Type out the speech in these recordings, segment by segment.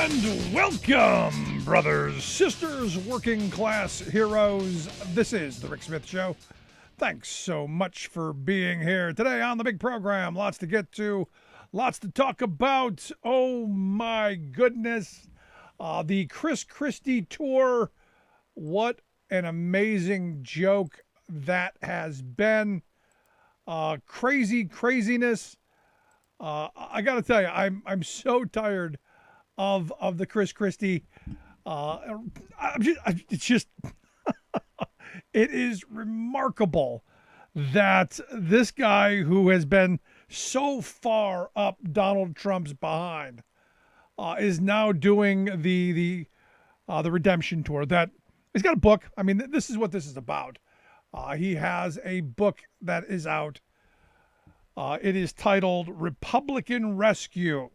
And welcome, brothers, sisters, working class heroes. This is The Rick Smith Show. Thanks so much for being here today on the big program. Lots to get to, lots to talk about. Oh my goodness. The Chris Christie tour. What an amazing joke that has been. Craziness. I got to tell you, I'm so tired of the Chris Christie. It's just it is remarkable that this guy who has been so far up Donald Trump's behind is now doing the redemption tour. That he's got a book. I mean, this is what this is about. He has a book that is out. It is titled Republican Rescue: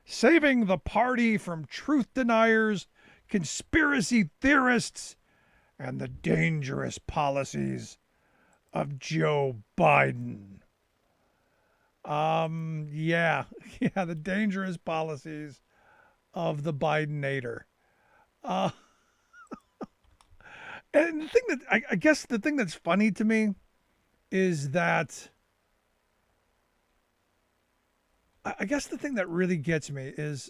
Saving the Party from Truth Deniers, Conspiracy Theorists, and the Dangerous Policies of Joe Biden. Yeah, the dangerous policies of the Bidenator. And the thing that, I guess the thing that's funny to me is that, I guess the thing that really gets me is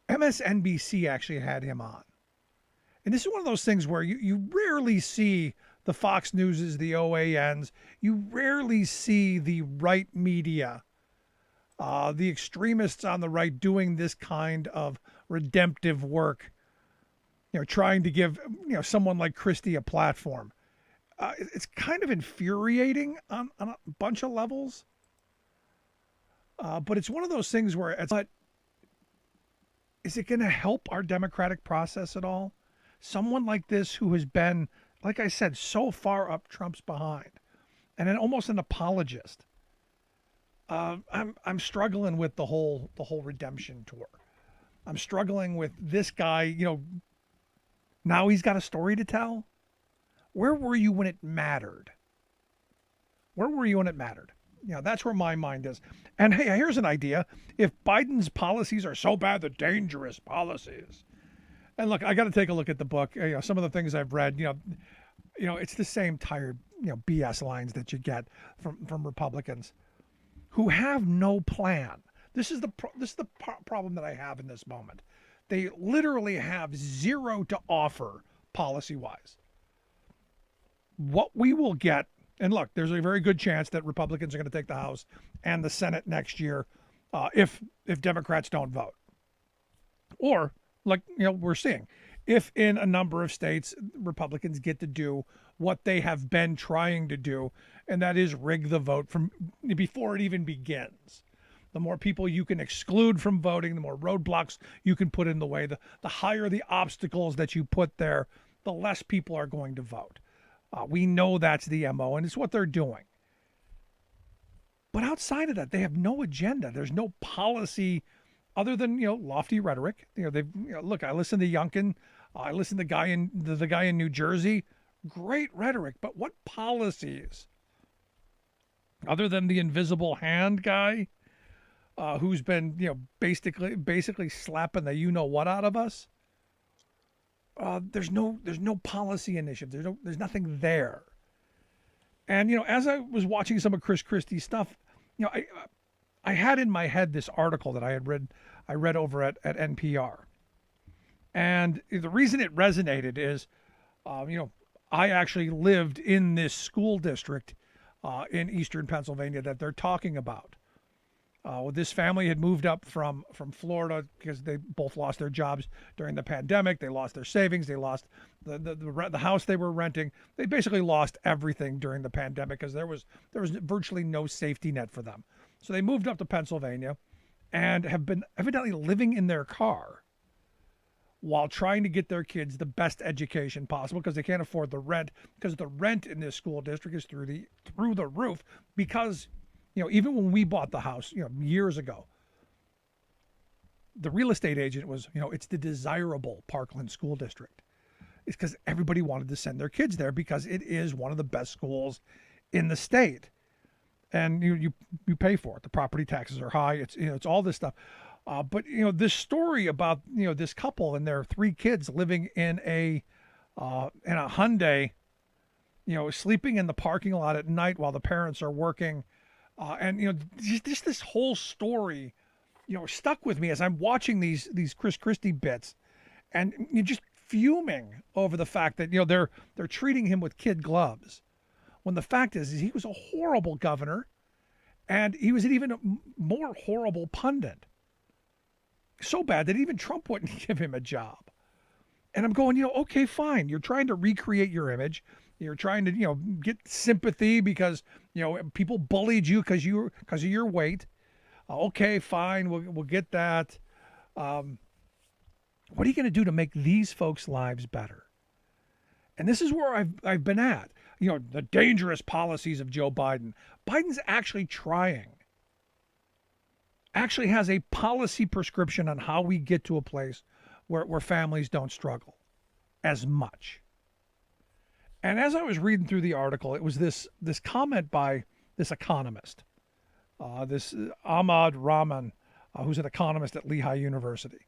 MSNBC actually had him on. And this is one of those things where you rarely see the Fox Newses, the OANs. You rarely see the right media, the extremists on the right doing this kind of redemptive work, trying to give, someone like Christie a platform. It's kind of infuriating on a bunch of levels. But it's one of those things where but is it going to help our democratic process at all? Someone like this who has been, like I said, so far up Trump's behind, and almost an apologist. I'm struggling with the whole redemption tour. I'm struggling with this guy. Now he's got a story to tell. Where were you when it mattered? Where were you when it mattered? That's where my mind is. And hey, here's an idea. If Biden's policies are so bad, the dangerous policies. And look, I got to take a look at the book. Some of the things I've read, it's the same tired, BS lines that you get from Republicans who have no plan. This is the problem that I have in this moment. They literally have zero to offer policy-wise. What we will get, and look, there's a very good chance that Republicans are going to take the House and the Senate next year if Democrats don't vote. Or, like we're seeing, if in a number of states Republicans get to do what they have been trying to do, and that is rig the vote from before it even begins. The more people you can exclude from voting, the more roadblocks you can put in the way, the higher the obstacles that you put there, the less people are going to vote. We know that's the MO, and it's what they're doing. But outside of that, they have no agenda. There's no policy other than, lofty rhetoric. Look, I listen to Youngkin. I listen to the guy in New Jersey. Great rhetoric, but what policies? Other than the invisible hand guy, who's been, basically slapping the you-know-what out of us. There's no policy initiative. There's nothing there. And, as I was watching some of Chris Christie's stuff, I had in my head this article that I read over at NPR. And the reason it resonated is, I actually lived in this school district in eastern Pennsylvania that they're talking about. This family had moved up from Florida because they both lost their jobs during the pandemic. They lost their savings. They lost the house they were renting. They basically lost everything during the pandemic because there was virtually no safety net for them. So they moved up to Pennsylvania and have been evidently living in their car while trying to get their kids the best education possible because they can't afford the rent, because the rent in this school district is through the roof because, even when we bought the house, years ago, the real estate agent was, it's the desirable Parkland School District. It's because everybody wanted to send their kids there because it is one of the best schools in the state. And you pay for it. The property taxes are high. It's all this stuff. But this story about this couple and their three kids living in a Hyundai, sleeping in the parking lot at night while the parents are working, and just this whole story, stuck with me as I'm watching these Chris Christie bits, and you're just fuming over the fact that they're treating him with kid gloves, when the fact is he was a horrible governor, and he was an even more horrible pundit. So bad that even Trump wouldn't give him a job. And I'm going, okay, fine. You're trying to recreate your image. You're trying to, get sympathy because, people bullied you because of your weight. Okay, fine. We'll get that. What are you going to do to make these folks' lives better? And this is where I've been at. The dangerous policies of Joe Biden. Biden's actually trying. Actually has a policy prescription on how we get to a place where families don't struggle as much. And as I was reading through the article, it was this comment by this economist, this Ahmad Rahman, who's an economist at Lehigh University.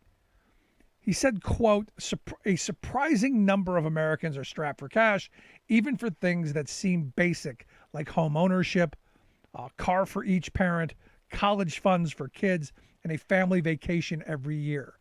He said, quote, a surprising number of Americans are strapped for cash, even for things that seem basic, like home ownership, a car for each parent, college funds for kids, and a family vacation every year.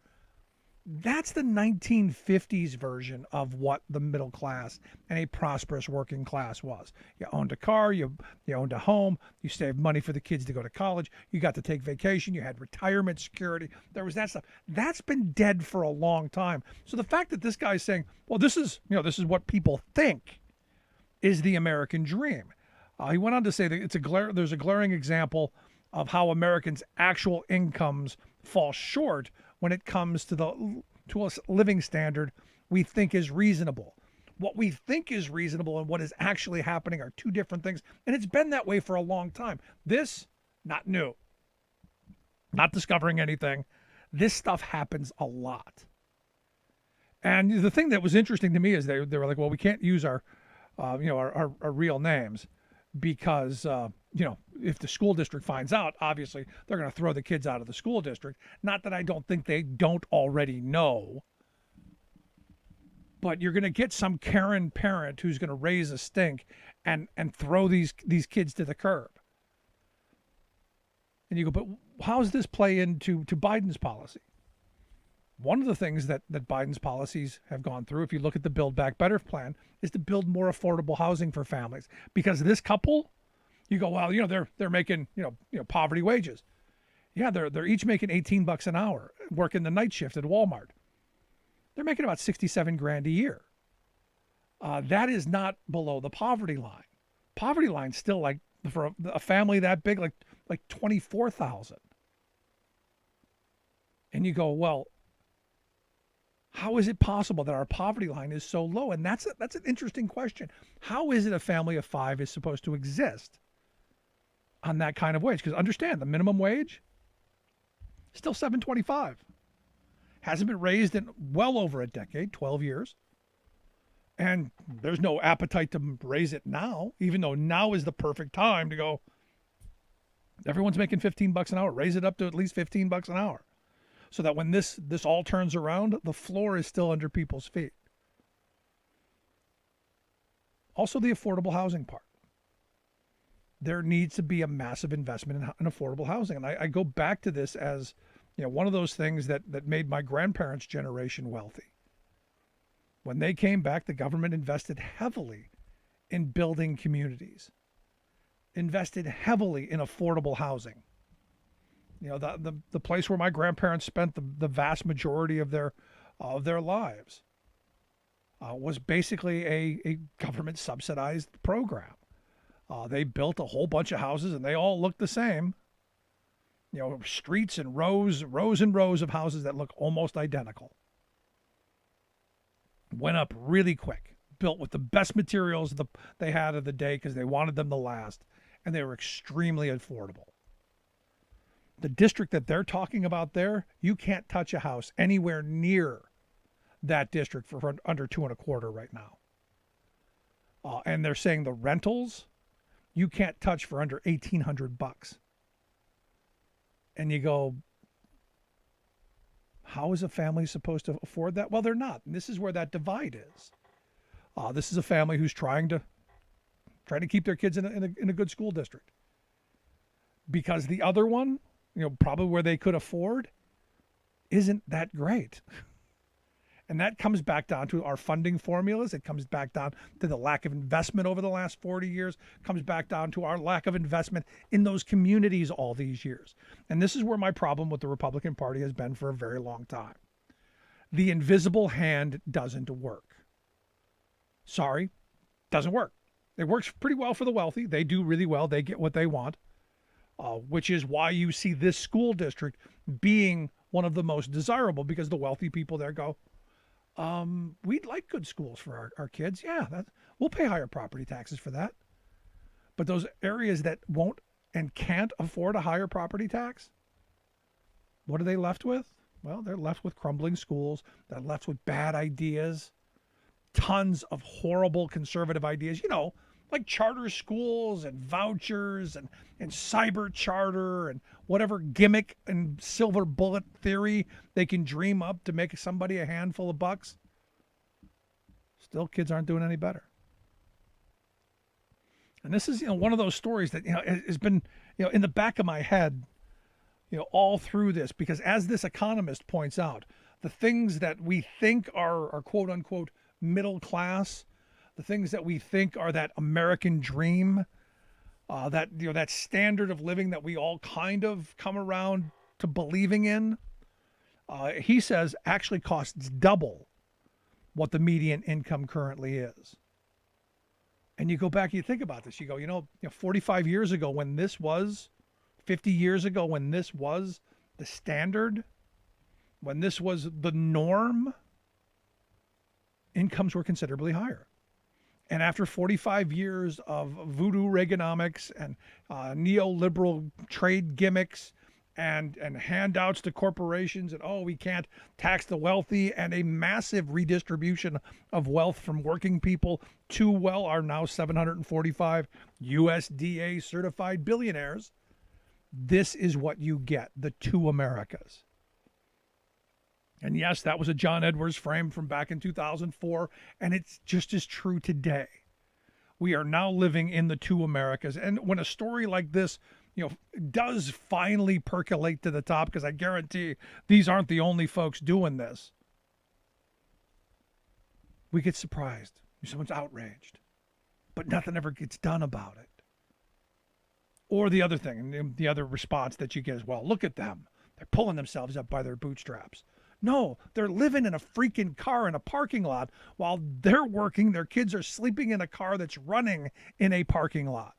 That's the 1950s version of what the middle class and a prosperous working class was. You owned a car, you owned a home, you saved money for the kids to go to college, you got to take vacation, you had retirement security. There was that stuff. That's been dead for a long time. So the fact that this guy's saying, well, this is what people think is the American dream. He went on to say that there's a glaring example of how Americans' actual incomes fall short when it comes to a living standard we think is reasonable. What we think is reasonable and what is actually happening are two different things. And it's been that way for a long time. This, not new. Not discovering anything. This stuff happens a lot. And the thing that was interesting to me is they were like, well, we can't use our real names because, if the school district finds out, obviously they're going to throw the kids out of the school district. Not that I don't think they don't already know, but you're going to get some Karen parent who's going to raise a stink and throw these kids to the curb. And you go, but how does this play into Biden's policy? One of the things that Biden's policies have gone through, if you look at the Build Back Better plan, is to build more affordable housing for families. Because this couple, you go, well, they're making poverty wages. Yeah, they're each making $18 an hour, working the night shift at Walmart. They're making about $67,000 a year. That is not below the poverty line. Poverty line's still like for a family that big, like 24,000. And you go, well, how is it possible that our poverty line is so low? And that's an interesting question. How is it a family of five is supposed to exist on that kind of wage? Because understand, the minimum wage, still $7.25. Hasn't been raised in well over a decade, 12 years. And there's no appetite to raise it now, even though now is the perfect time to go, everyone's making $15 an hour, raise it up to at least $15 an hour. So that when this all turns around, the floor is still under people's feet. Also, the affordable housing part. There needs to be a massive investment in affordable housing. And I go back to this as one of those things that made my grandparents' generation wealthy. When they came back, the government invested heavily in building communities, invested heavily in affordable housing. The place where my grandparents spent the vast majority of their lives was basically a government subsidized program. They built a whole bunch of houses and they all looked the same. Streets and rows and rows of houses that look almost identical. Went up really quick, built with the best materials they had of the day because they wanted them to last, and they were extremely affordable. The district that they're talking about there, you can't touch a house anywhere near that district for under $2.25 right now. And they're saying the rentals, you can't touch for under $1,800. And you go, How is a family supposed to afford that? Well, they're not. And this is where that divide is. This is a family who's trying to keep their kids in a good school district, because the other one, probably where they could afford, isn't that great. And that comes back down to our funding formulas. It comes back down to the lack of investment over the last 40 years. It comes back down to our lack of investment in those communities all these years. And this is where my problem with the Republican Party has been for a very long time. The invisible hand doesn't work. Sorry, doesn't work. It works pretty well for the wealthy. They do really well. They get what they want, which is why you see this school district being one of the most desirable, because the wealthy people there go, we'd like good schools for our kids. Yeah, we'll pay higher property taxes for that. But those areas that won't and can't afford a higher property tax, what are they left with? Well, they're left with crumbling schools. They're left with bad ideas, tons of horrible conservative ideas, like charter schools and vouchers and cyber charter and whatever gimmick and silver bullet theory they can dream up to make somebody a handful of bucks. Still, kids aren't doing any better. And this is, one of those stories that, has been, in the back of my head, all through this, because as this economist points out, the things that we think are quote unquote middle class, the things that we think are that American dream, that standard of living that we all kind of come around to believing in, he says actually costs double what the median income currently is. And you go back, you think about this, you go, 45 years ago when this was, 50 years ago when this was the standard, when this was the norm, incomes were considerably higher. And after 45 years of voodoo Reaganomics and neoliberal trade gimmicks and handouts to corporations, and we can't tax the wealthy, and a massive redistribution of wealth from working people to, our now 745 USDA certified billionaires, this is what you get, the two Americas. And yes, that was a John Edwards frame from back in 2004, and it's just as true today. We are now living in the two Americas. And when a story like this, does finally percolate to the top, because I guarantee these aren't the only folks doing this, we get surprised. Someone's outraged, but nothing ever gets done about it. Or the other thing, and the other response that you get is, well, look at them. They're pulling themselves up by their bootstraps. No, they're living in a freaking car in a parking lot while they're working. Their kids are sleeping in a car that's running in a parking lot.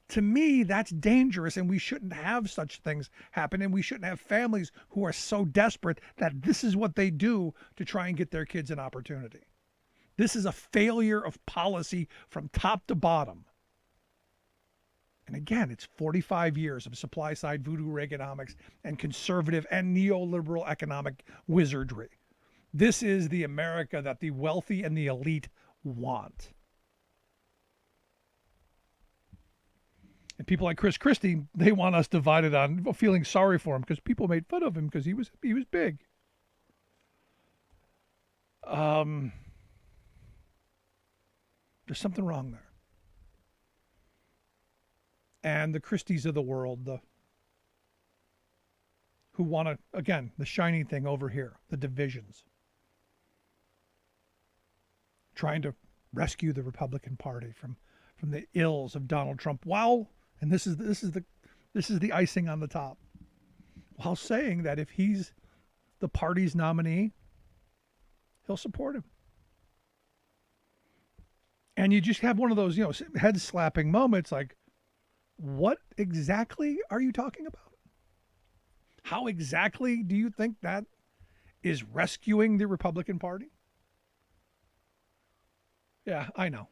To me, that's dangerous, and we shouldn't have such things happen, and we shouldn't have families who are so desperate that this is what they do to try and get their kids an opportunity. This is a failure of policy from top to bottom. And again, it's 45 years of supply-side voodoo Reaganomics and conservative and neoliberal economic wizardry. This is the America that the wealthy and the elite want. And people like Chris Christie, they want us divided on feeling sorry for him because people made fun of him because he was big. There's something wrong there. And the Christies of the world, who want to, again, the shiny thing over here, the divisions, trying to rescue the Republican Party from the ills of Donald Trump, while, and this is the icing on the top, while saying that if he's the party's nominee, he'll support him. And you just have one of those, head slapping moments like, what exactly are you talking about? How exactly do you think that is rescuing the Republican Party? Yeah, I know.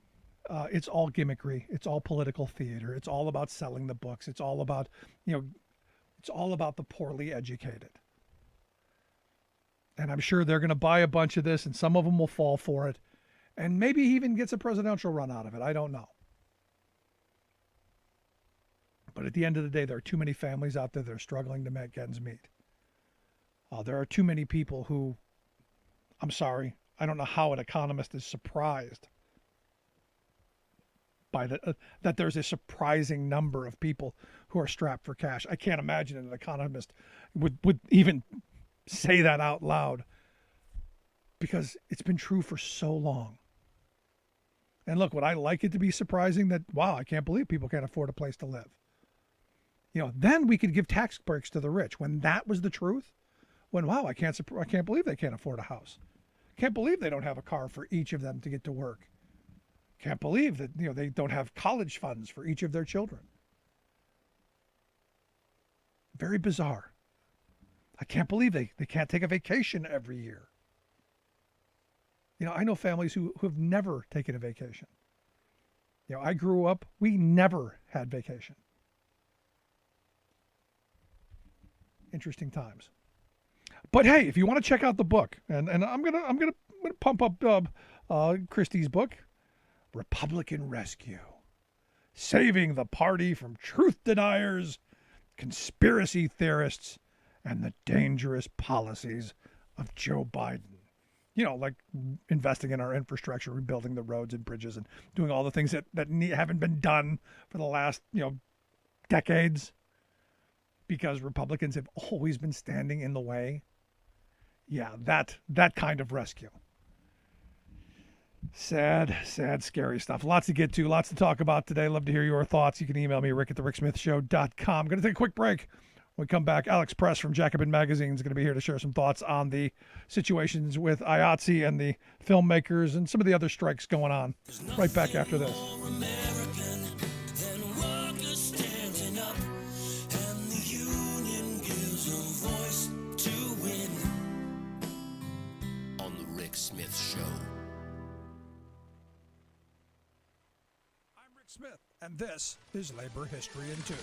It's all gimmickry. It's all political theater. It's all about selling the books. It's all about, it's all about the poorly educated. And I'm sure they're going to buy a bunch of this, and some of them will fall for it. And maybe he even gets a presidential run out of it. I don't know. But at the end of the day, there are too many families out there that are struggling to make ends meet. There are too many people who, I'm sorry, I don't know how an economist is surprised by that there's a surprising number of people who are strapped for cash. I can't imagine an economist would even say that out loud, because it's been true for so long. And look, would I like it to be surprising that, wow, I can't believe people can't afford a place to live? Then we could give tax breaks to the rich. When that was the truth, when, wow, I can't believe they can't afford a house. Can't believe they don't have a car for each of them to get to work. Can't believe that they don't have college funds for each of their children. Very bizarre. I can't believe they can't take a vacation every year. I know families who have never taken a vacation. I grew up, we never had vacation. Interesting times. But hey, if you want to check out the book, and I'm gonna pump up Christie's book, Republican Rescue: Saving the Party from Truth Deniers, Conspiracy Theorists, and the Dangerous Policies of Joe Biden. Like investing in our infrastructure, rebuilding the roads and bridges, and doing all the things that haven't been done for the last decades, because Republicans have always been standing in the way. Yeah, that kind of rescue. Sad, scary stuff. Lots to get to, lots to talk about today. Love to hear your thoughts. You can email me, rick@thericksmithshow.com. I'm going to take a quick break. When we come back, Alex Press from Jacobin Magazine is going to be here to share some thoughts on the situations with IATSE and the filmmakers and some of the other strikes going on. Right back after this. Smith, and this is Labor History in 2.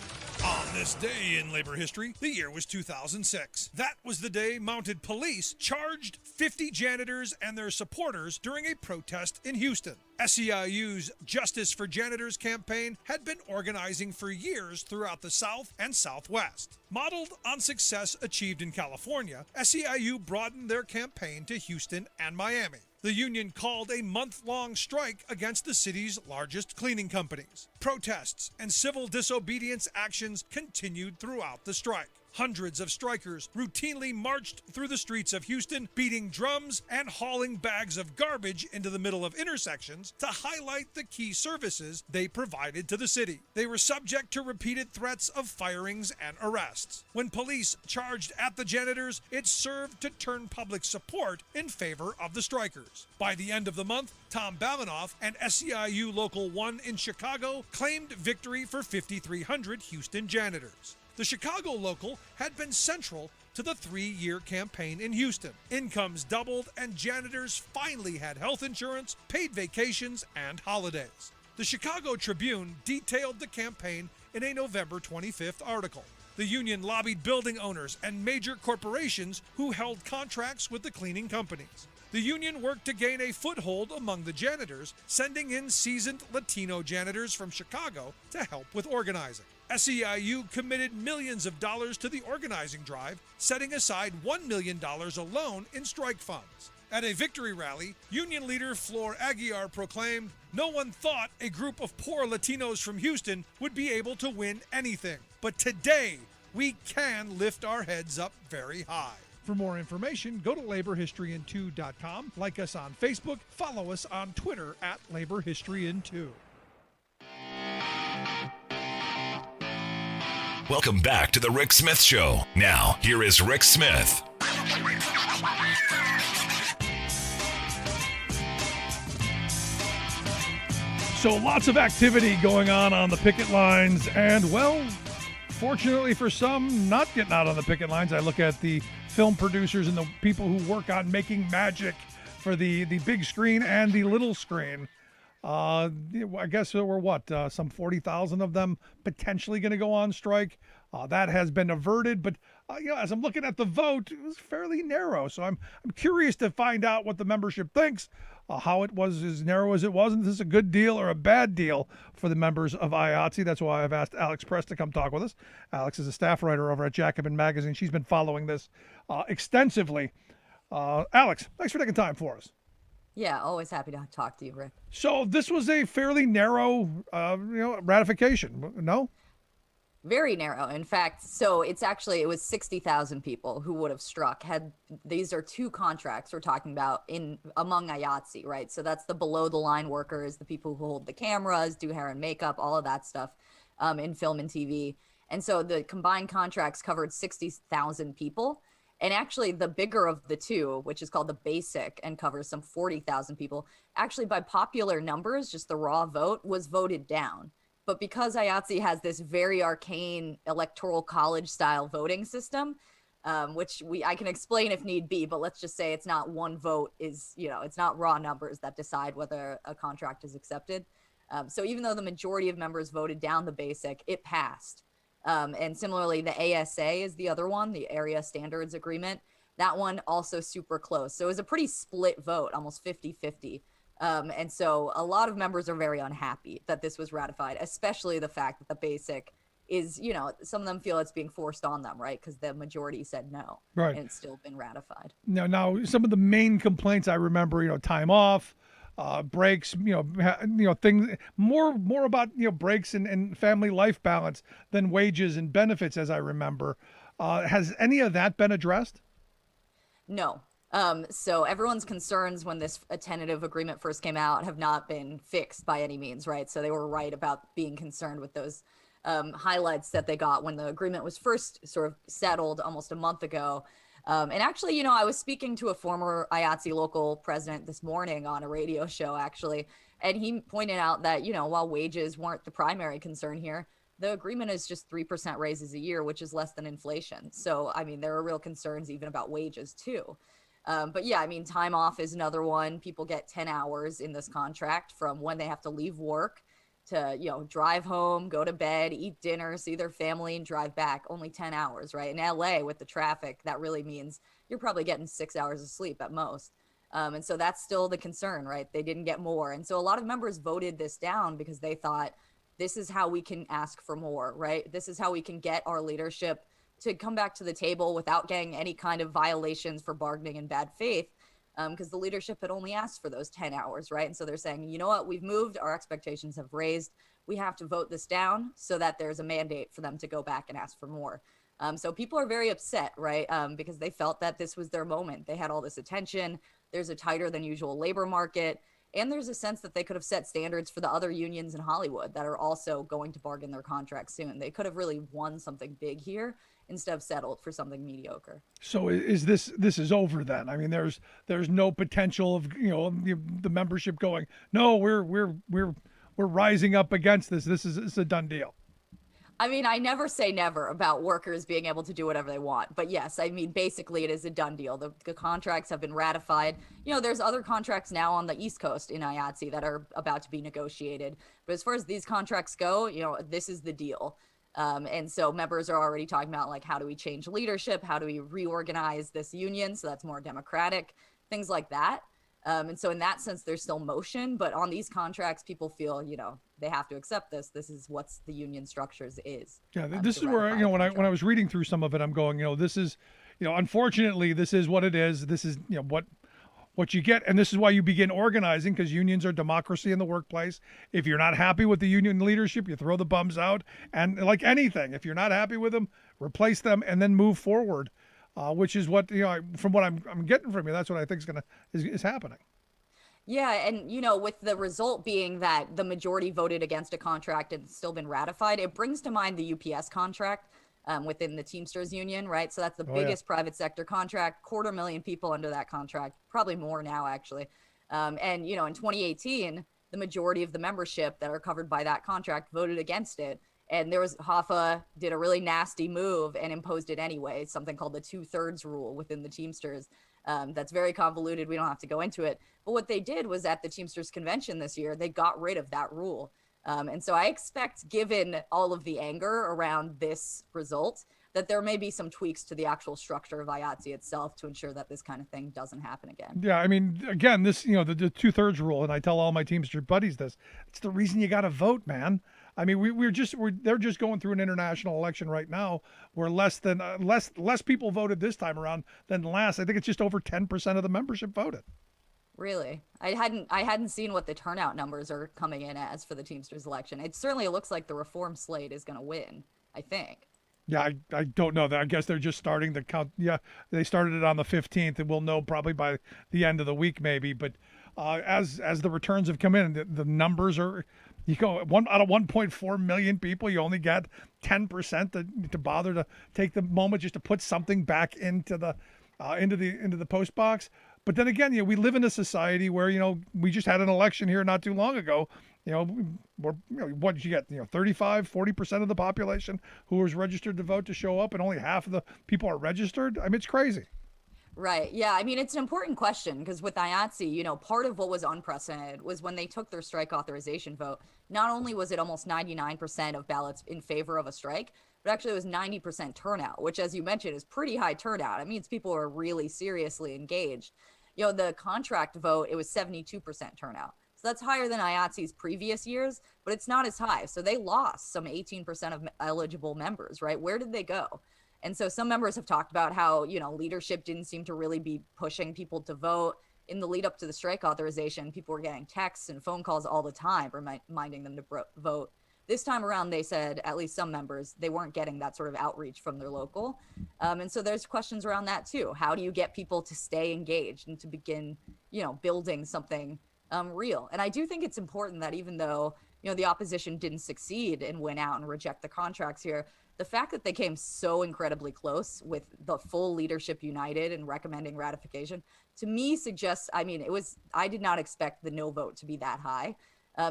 On this day in labor history, the year was 2006. That was the day mounted police charged 50 janitors and their supporters during a protest in Houston. SEIU's Justice for Janitors campaign had been organizing for years throughout the South and Southwest. Modeled on success achieved in California, SEIU broadened their campaign to Houston and Miami. The union called a month-long strike against the city's largest cleaning companies. Protests and civil disobedience actions continued throughout the strike. Hundreds of strikers routinely marched through the streets of Houston, beating drums and hauling bags of garbage into the middle of intersections to highlight the key services they provided to the city. They were subject to repeated threats of firings and arrests. When police charged at the janitors, it served to turn public support in favor of the strikers. By the end of the month, Tom Balinoff and SEIU Local 1 in Chicago claimed victory for 5,300 Houston janitors. The Chicago local had been central to the 3-year campaign in Houston. Incomes doubled and janitors finally had health insurance, paid vacations, and holidays. The Chicago Tribune detailed the campaign in a November 25th article. The union lobbied building owners and major corporations who held contracts with the cleaning companies. The union worked to gain a foothold among the janitors, sending in seasoned Latino janitors from Chicago to help with organizing. SEIU committed millions of dollars to the organizing drive, setting aside $1 million alone in strike funds. At a victory rally, union leader Flor Aguiar proclaimed, "No one thought a group of poor Latinos from Houston would be able to win anything. But today, we can lift our heads up very high." For more information, go to laborhistoryin2.com, like us on Facebook, follow us on Twitter @laborhistoryin2. Welcome back to the Rick Smith Show. Now, here is Rick Smith. So lots of activity going on the picket lines, and well, fortunately for some, not getting out on the picket lines. I look at the film producers and the people who work on making magic for the big screen and the little screen. I guess there were some 40,000 of them potentially going to go on strike. That has been averted, but as I'm looking at the vote, it was fairly narrow. So I'm curious to find out what the membership thinks. how it was as narrow as it was, and this is a good deal or a bad deal for the members of IATSE. That's why I've asked Alex Press to come talk with us. Alex is a staff writer over at Jacobin magazine. She's been following this extensively. Alex, thanks for taking time for us. Yeah, always happy to talk to you, Rick. So this was a fairly narrow, ratification, no? Very narrow. In fact, so it was 60,000 people who would have struck had these are two contracts we're talking about among IATSE, right? So that's the below the line workers, the people who hold the cameras, do hair and makeup, all of that stuff in film and TV. And so the combined contracts covered 60,000 people. And actually the bigger of the two, which is called the basic and covers some 40,000 people, actually by popular numbers, just the raw vote was voted down. But because IATSE has this very arcane electoral college style voting system, which I can explain if need be, but let's just say it's not one vote it's not raw numbers that decide whether a contract is accepted. So even though the majority of members voted down the basic, it passed. And similarly, the ASA is the other one, the Area Standards Agreement. That one also super close. So it was a pretty split vote, almost 50-50. And so a lot of members are very unhappy that this was ratified, especially the fact that the basic is, some of them feel it's being forced on them, right? Because the majority said no, right, and it's still been ratified. Now some of the main complaints I remember, time off, breaks, things more about, breaks and family life balance than wages and benefits, as I remember. Has any of that been addressed? No. So everyone's concerns when this tentative agreement first came out have not been fixed by any means, right? So they were right about being concerned with those highlights that they got when the agreement was first sort of settled almost a month ago. And actually, I was speaking to a former IATSE local president this morning on a radio show, actually, and he pointed out that, while wages weren't the primary concern here, the agreement is just 3% raises a year, which is less than inflation. So, I mean, there are real concerns even about wages, too. But yeah, I mean, time off is another one. People get 10 hours in this contract from when they have to leave work to, drive home, go to bed, eat dinner, see their family, and drive back. Only 10 hours, right? In LA with the traffic, that really means you're probably getting 6 hours of sleep at most. And so that's still the concern, right? They didn't get more. And so a lot of members voted this down because they thought this is how we can ask for more, right? This is how we can get our leadership to come back to the table without getting any kind of violations for bargaining in bad faith, because the leadership had only asked for those 10 hours, right? And so they're saying, you know what, we've moved, our expectations have raised, we have to vote this down so that there's a mandate for them to go back and ask for more. So people are very upset, right? Because they felt that this was their moment. They had all this attention, there's a tighter than usual labor market, and there's a sense that they could have set standards for the other unions in Hollywood that are also going to bargain their contracts soon. They could have really won something big here instead of settled for something mediocre. So is this is over then? I mean, there's no potential of the membership going, no, we're rising up against this. It's a done deal. I mean, I never say never about workers being able to do whatever they want. But yes, I mean, basically it is a done deal. The contracts have been ratified. There's other contracts now on the East Coast in IATSE that are about to be negotiated. But as far as these contracts go, this is the deal. And so members are already talking about, like, how do we change leadership? How do we reorganize this union so that's more democratic? Things like that. And so in that sense, there's still motion, but on these contracts, people feel, they have to accept this. This is what the union structures is. Yeah, this is where, when I was reading through some of it, I'm going, this is, unfortunately, this is what it is. This is, what you get. And this is why you begin organizing, because unions are democracy in the workplace. If you're not happy with the union leadership, you throw the bums out. And like anything, if you're not happy with them, replace them and then move forward. Which is what, from what I'm getting from you, that's what I think is happening. Yeah. And, with the result being that the majority voted against a contract and still been ratified, it brings to mind the UPS contract within the Teamsters union, right? So that's the biggest private sector contract, 250,000 people under that contract, probably more now, actually. And, in 2018, the majority of the membership that are covered by that contract voted against it. And Hoffa did a really nasty move and imposed it anyway, something called the 2/3 rule within the Teamsters. That's very convoluted. We don't have to go into it. But what they did was at the Teamsters convention this year, they got rid of that rule. And so I expect, given all of the anger around this result, that there may be some tweaks to the actual structure of IATSE itself to ensure that this kind of thing doesn't happen again. Yeah, I mean, again, this, the 2/3 rule, and I tell all my Teamster buddies this. It's the reason you got to vote, man. I mean, they're just going through an international election right now where less people voted this time around than last. I think it's just over 10% of the membership voted. Really? I hadn't seen what the turnout numbers are coming in as for the Teamsters election. It certainly looks like the reform slate is going to win, I think. Yeah, I don't know that. I guess they're just starting to count. Yeah, they started it on the 15th, and we'll know probably by the end of the week, maybe. But as the returns have come in, the numbers are, out of 1.4 million people, you only get 10% to bother to take the moment just to put something back into the post box. But then again, we live in a society where, we just had an election here not too long ago. What did you get? 35-40% of the population who was registered to vote to show up, and only half of the people are registered. I mean, it's crazy. Right. Yeah. I mean, it's an important question because with IATSE, part of what was unprecedented was when they took their strike authorization vote. Not only was it almost 99% of ballots in favor of a strike, but actually it was 90% turnout, which, as you mentioned, is pretty high turnout. It means people are really seriously engaged. The contract vote, it was 72% turnout. So that's higher than IATSE's previous years, but it's not as high. So they lost some 18% of eligible members, right? Where did they go? And so some members have talked about how, leadership didn't seem to really be pushing people to vote. In the lead up to the strike authorization, people were getting texts and phone calls all the time reminding them to vote. This time around, they said, at least some members, they weren't getting that sort of outreach from their local. And so there's questions around that too. How do you get people to stay engaged and to begin, building something real? And I do think it's important that even though, the opposition didn't succeed and went out and reject the contracts here, the fact that they came so incredibly close with the full leadership united and recommending ratification, to me suggests, I did not expect the no vote to be that high.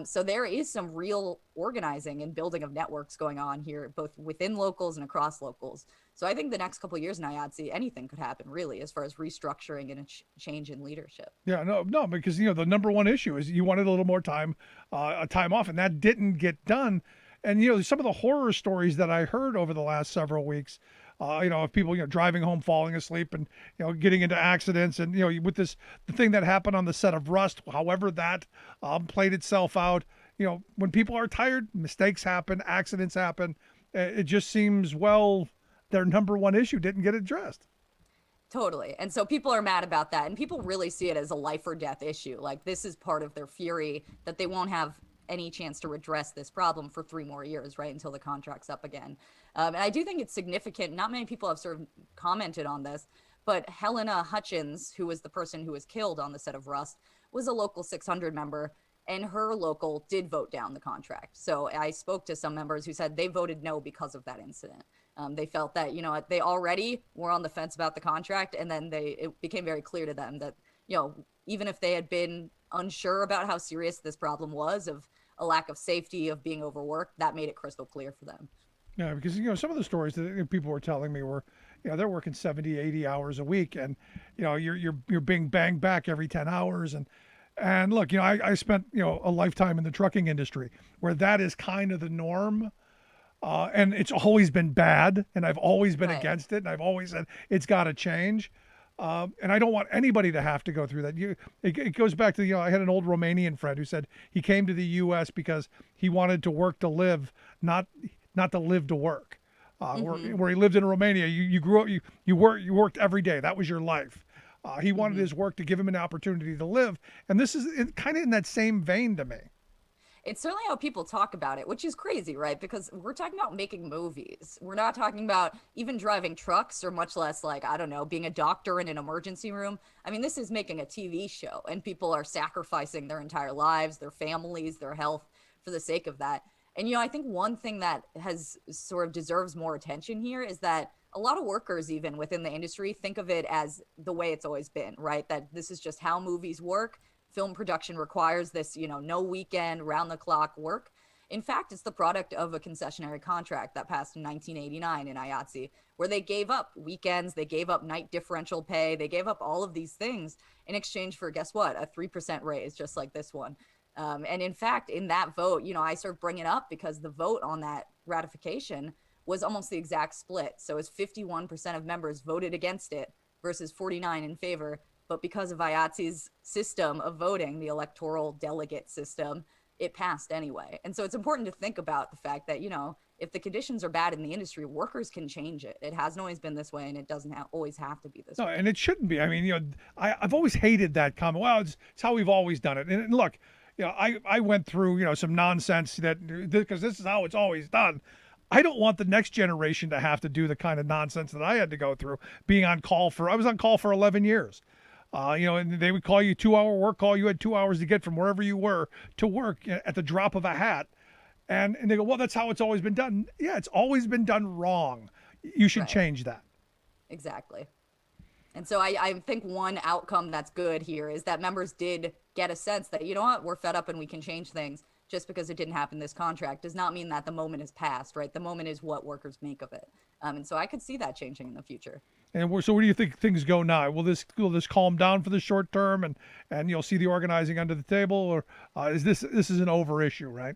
So there is some real organizing and building of networks going on here, both within locals and across locals. So I think the next couple of years in IATSE, anything could happen really, as far as restructuring and a change in leadership. Yeah, no, because the number one issue is you wanted a little more time off, and that didn't get done. And some of the horror stories that I heard over the last several weeks, of people driving home, falling asleep, and getting into accidents, and with the thing that happened on the set of Rust, however that played itself out. When people are tired, mistakes happen, accidents happen. It just seems their number one issue didn't get addressed. Totally. And so people are mad about that, and people really see it as a life or death issue. Like, this is part of their fury that they won't have any chance to redress this problem for 3 more years, right, until the contract's up again. And I do think it's significant. Not many people have sort of commented on this, but Helena Hutchins, who was the person who was killed on the set of Rust, was a local 600 member, and her local did vote down the contract. So I spoke to some members who said they voted no because of that incident. They felt that, they already were on the fence about the contract, and then it became very clear to them that, even if they had been unsure about how serious this problem was, of a lack of safety, of being overworked, that made it crystal clear for them. Yeah, because some of the stories that people were telling me were, they're working 70, 80 hours a week, and you're being banged back every 10 hours, and look, I spent a lifetime in the trucking industry where that is kind of the norm, and it's always been bad, and I've always been against it, and I've always said it's got to change. And I don't want anybody to have to go through that. It goes back to, I had an old Romanian friend who said he came to the U.S. because he wanted to work to live, not to live to work. Where he lived in Romania, you grew up, you worked every day. That was your life. He wanted his work to give him an opportunity to live. And this is kind of in that same vein to me. It's certainly how people talk about it, which is crazy, right? Because we're talking about making movies. We're not talking about even driving trucks, or much less, like, I don't know, being a doctor in an emergency room. I mean, this is making a TV show, and people are sacrificing their entire lives, their families, their health for the sake of that. And, I think one thing that has sort of deserves more attention here is that a lot of workers, even within the industry, think of it as the way it's always been, right? That this is just how movies work. Film production requires this, no weekend, round-the-clock work. In fact, it's the product of a concessionary contract that passed in 1989 in IATSE, where they gave up weekends, they gave up night differential pay, they gave up all of these things in exchange for, guess what, a 3% raise, just like this one. And in fact, in that vote, I sort of bring it up because the vote on that ratification was almost the exact split. So it was 51% of members voted against it versus 49 in favor. But because of IATSE's system of voting, the electoral delegate system, it passed anyway. And so it's important to think about the fact that, you know, if the conditions are bad in the industry, workers can change it. It hasn't always been this way, and it doesn't always have to be this way. No, and it shouldn't be. I mean, you know, I've always hated that comment. Well, it's how we've always done it. And look, you know, I went through, you know, some nonsense that, because this is how it's always done. I don't want the next generation to have to do the kind of nonsense that I had to go through, being on call I was on call for 11 years. You know, and they would call you 2-hour work call. You had 2 hours to get from wherever you were to work at the drop of a hat. And they go, well, that's how it's always been done. Yeah, it's always been done wrong. You should change that. Exactly. And so I think one outcome that's good here is that members did get a sense that, you know what, we're fed up and we can change things. Just because it didn't happen this contract does not mean that the moment is past, right? The moment is what workers make of it. And so I could see that changing in the future. And so where do you think things go now? Will this calm down for the short term and you'll see the organizing under the table, or is this is an over issue, right?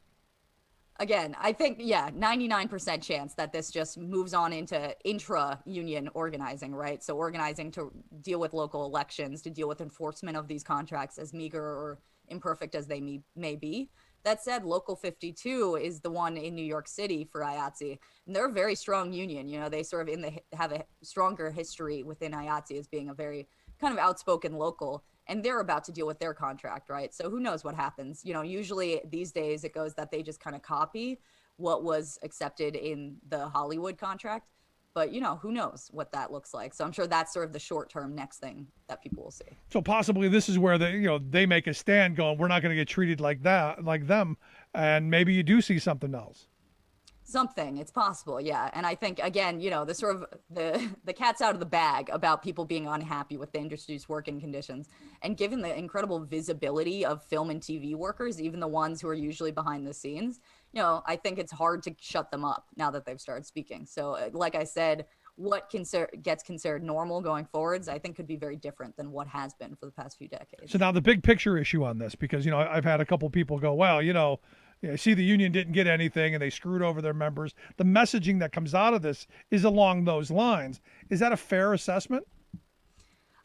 Again, I think, 99% chance that this just moves on into intra-union organizing, right? So organizing to deal with local elections, to deal with enforcement of these contracts, as meager or imperfect as they may be. That said, Local 52 is the one in New York City for IATSE, and they're a very strong union. You know, they sort of have a stronger history within IATSE as being a very kind of outspoken local, and they're about to deal with their contract, right? So who knows what happens? You know, usually these days it goes that they just kind of copy what was accepted in the Hollywood contract. But, you know, who knows what that looks like. So I'm sure that's sort of the short-term next thing that people will see. So possibly this is where they make a stand going, we're not going to get treated like that, like them. And maybe you do see something else. Something, it's possible, yeah. And I think, again, you know, the sort of the cat's out of the bag about people being unhappy with the industry's working conditions. And given the incredible visibility of film and TV workers, even the ones who are usually behind the scenes, you know, I think it's hard to shut them up now that they've started speaking. So like I said, what gets considered normal going forwards, I think could be very different than what has been for the past few decades. So now the big picture issue on this, because, you know, I've had a couple people go, well, you know, see, the union didn't get anything and they screwed over their members. The messaging that comes out of this is along those lines. Is that a fair assessment?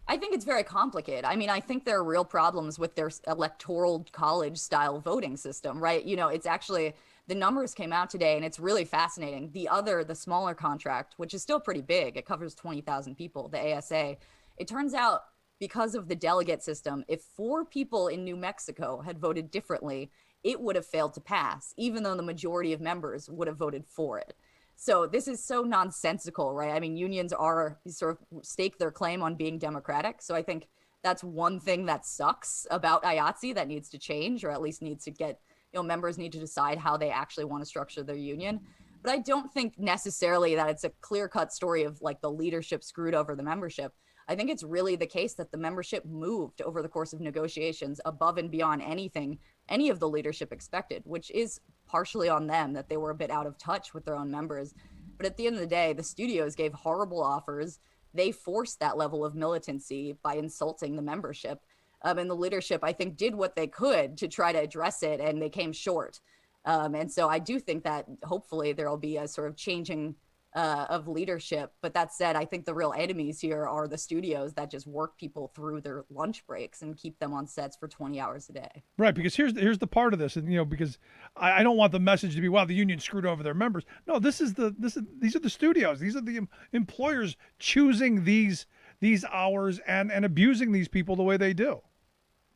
I think it's very complicated. I mean, I think there are real problems with their electoral college style voting system, right? You know, it's actually, the numbers came out today and it's really fascinating. The smaller contract, which is still pretty big, it covers 20,000 people, the ASA. It turns out because of the delegate system, if 4 people in New Mexico had voted differently, it would have failed to pass, even though the majority of members would have voted for it. So this is so nonsensical, right? I mean, unions are sort of stake their claim on being democratic. So I think that's one thing that sucks about IATSE that needs to change, or at least needs to get, you know, members need to decide how they actually want to structure their union. But I don't think necessarily that it's a clear-cut story of like the leadership screwed over the membership. I think it's really the case that the membership moved over the course of negotiations above and beyond anything any of the leadership expected, which is partially on them, that they were a bit out of touch with their own members. But at the end of the day, the studios gave horrible offers. They forced that level of militancy by insulting the membership. And the leadership, I think, did what they could to try to address it, and they came short. And so I do think that hopefully there will be a sort of changing of leadership. But that said, I think the real enemies here are the studios that just work people through their lunch breaks and keep them on sets for 20 hours a day. Right, because here's the part of this, and, you know, because I don't want the message to be, wow, the union screwed over their members. No, these are the studios. These are the employers choosing these hours and abusing these people the way they do.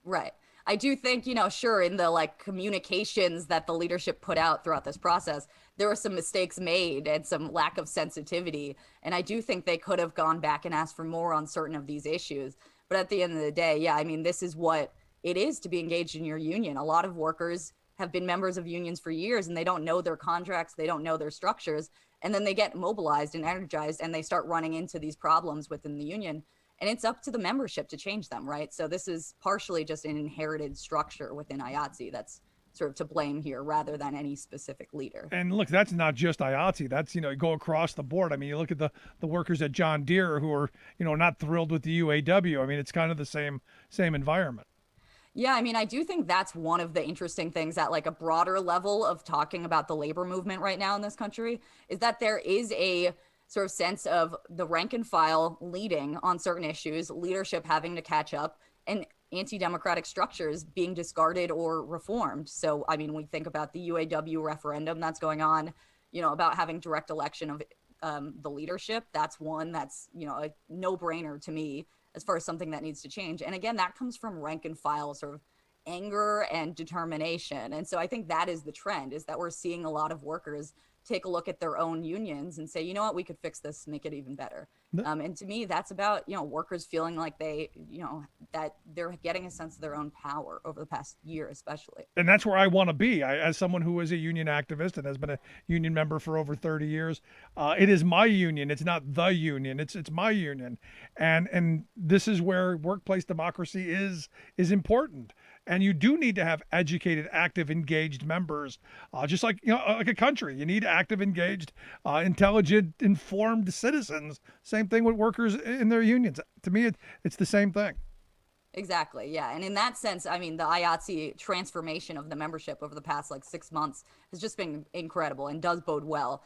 Right. I do think, you know, sure, in the like communications that the leadership put out throughout this process, there were some mistakes made and some lack of sensitivity. And I do think they could have gone back and asked for more on certain of these issues. But at the end of the day, yeah, I mean, this is what it is to be engaged in your union. A lot of workers have been members of unions for years and they don't know their contracts, they don't know their structures. And then they get mobilized and energized and they start running into these problems within the union. And it's up to the membership to change them, right? So this is partially just an inherited structure within IATSE that's sort of to blame here rather than any specific leader. And look, that's not just IATSE. That's, you know, go across the board. I mean, you look at the workers at John Deere who are, you know, not thrilled with the UAW. I mean, it's kind of the same environment. Yeah, I mean, I do think that's one of the interesting things at like a broader level of talking about the labor movement right now in this country is that there is a sort of sense of the rank and file leading on certain issues, leadership having to catch up, and anti-democratic structures being discarded or reformed. So, I mean, we think about the UAW referendum that's going on, about having direct election of the leadership. That's one that's, a no-brainer to me as far as something that needs to change. And again, that comes from rank and file sort of anger and determination. And so I think that is the trend, is that we're seeing a lot of workers take a look at their own unions and say, you know what, we could fix this, make it even better. And to me, that's about, workers feeling like they, that they're getting a sense of their own power over the past year, especially. And that's where I want to be. As someone who is a union activist and has been a union member for over 30 years, it is my union. It's not the union. It's my union. And this is where workplace democracy is important. And you do need to have educated, active, engaged members, just like like a country. You need active, engaged, intelligent, informed citizens. Same thing with workers in their unions. To me, it's the same thing. Exactly. Yeah. And in that sense, I mean, the IATSE transformation of the membership over the past 6 months has just been incredible and does bode well,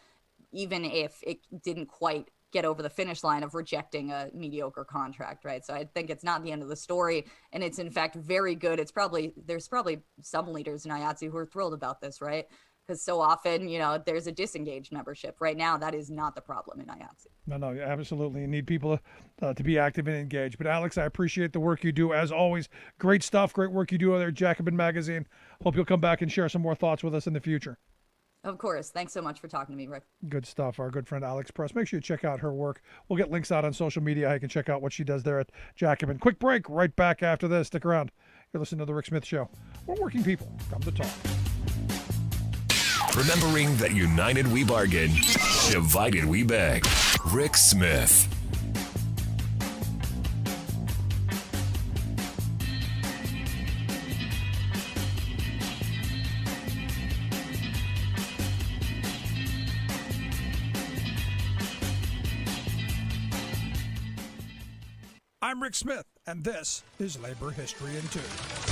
even if it didn't quite get over the finish line of rejecting a mediocre contract, right? So I think it's not the end of the story, and it's in fact very good. There's probably some leaders in IATSE who are thrilled about this, right? Because so often, there's a disengaged membership. Right now, that is not the problem in IATSE. No, absolutely. You need people to be active and engaged. But Alex, I appreciate the work you do as always. Great stuff, great work you do over there at Jacobin Magazine. Hope you'll come back and share some more thoughts with us in the future. Of course. Thanks so much for talking to me, Rick. Good stuff. Our good friend Alex Press. Make sure you check out her work. We'll get links out on social media. You can check out what she does there at Jacobin. Quick break. Right back after this. Stick around. You're listening to The Rick Smith Show, where working people come to talk. Remembering that united we bargain, divided we beg. Rick Smith. I'm Rick Smith, and this is Labor History in 2.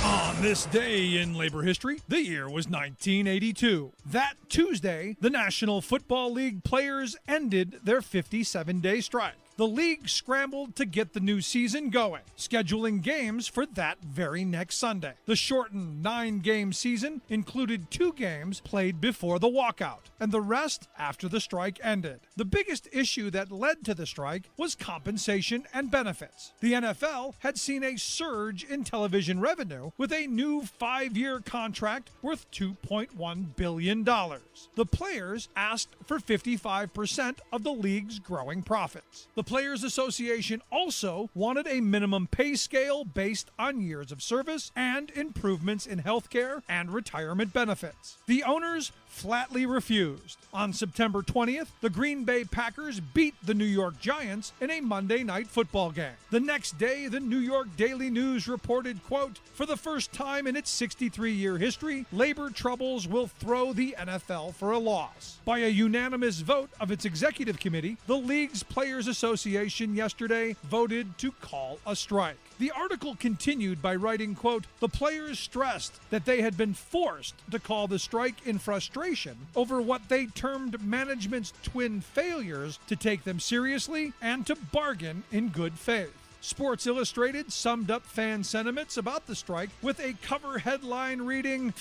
On this day in labor history, the year was 1982. That Tuesday, the National Football League players ended their 57-day strike. The league scrambled to get the new season going, scheduling games for that very next Sunday. The shortened 9-game season included 2 games played before the walkout, and the rest after the strike ended. The biggest issue that led to the strike was compensation and benefits. The NFL had seen a surge in television revenue with a new 5-year contract worth $2.1 billion. The players asked for 55% of the league's growing profits. The Players Association also wanted a minimum pay scale based on years of service and improvements in healthcare and retirement benefits. The owners flatly refused. On September 20th, the Green Bay Packers beat the New York Giants in a Monday night football game. The next day, the New York Daily News reported, quote, "For the first time in its 63-year history, labor troubles will throw the NFL for a loss." By a unanimous vote of its executive committee, the league's Players Association yesterday voted to call a strike. The article continued by writing, quote, "The players stressed that they had been forced to call the strike in frustration over what they termed management's twin failures to take them seriously and to bargain in good faith." Sports Illustrated summed up fan sentiments about the strike with a cover headline reading,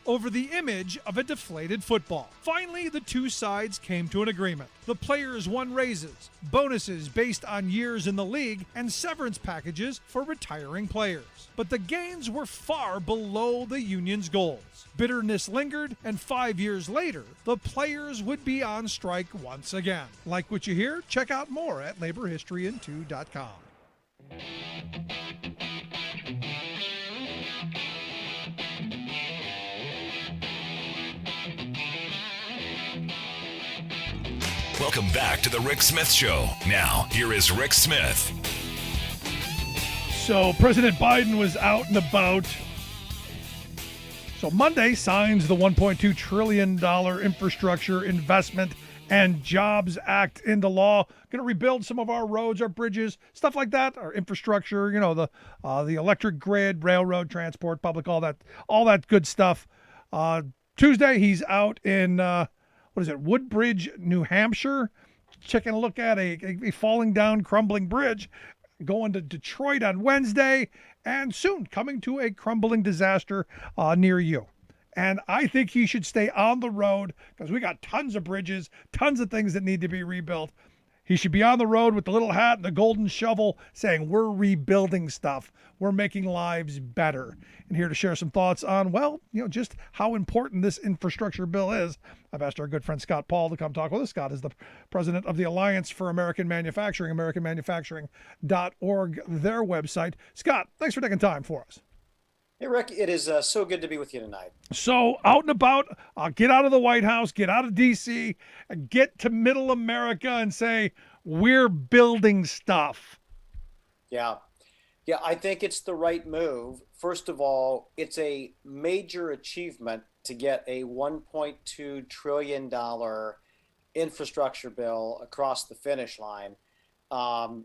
over the image of a deflated football. Finally, the two sides came to an agreement. The players won raises, bonuses based on years in the league, and severance packages for retiring players. But the gains were far below the union's goals. Bitterness lingered, and 5 years later, the players would be on strike once again. Like what you hear? Check out more at laborhistoryin2.com. Welcome back to the Rick Smith Show. Now, here is Rick Smith. So President Biden was out and about. So Monday signs the $1.2 trillion Infrastructure Investment and Jobs Act into law. Going to rebuild some of our roads, our bridges, stuff like that, our infrastructure. The electric grid, railroad transport, public, all that good stuff. Tuesday, he's out in Woodbridge, New Hampshire, taking a look at a falling down, crumbling bridge. Going to Detroit on Wednesday, and soon coming to a crumbling disaster near you. And I think he should stay on the road because we got tons of bridges, tons of things that need to be rebuilt. He should be on the road with the little hat and the golden shovel saying, we're rebuilding stuff. We're making lives better. And here to share some thoughts on, just how important this infrastructure bill is, I've asked our good friend Scott Paul to come talk with us. Scott is the president of the Alliance for American Manufacturing, AmericanManufacturing.org, their website. Scott, thanks for taking time for us. Hey, Rick, it is so good to be with you tonight. So out and about, get out of the White House, get out of D.C., get to middle America and say, we're building stuff. Yeah, I think it's the right move. First of all, it's a major achievement to get a $1.2 trillion infrastructure bill across the finish line.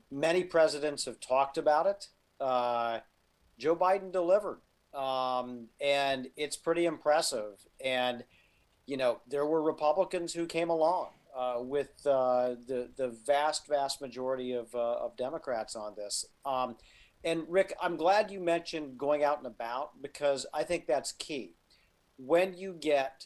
Many presidents have talked about it. Joe Biden delivered. And it's pretty impressive. And, there were Republicans who came along with the vast majority of Democrats on this. And Rick, I'm glad you mentioned going out and about because I think that's key. When you get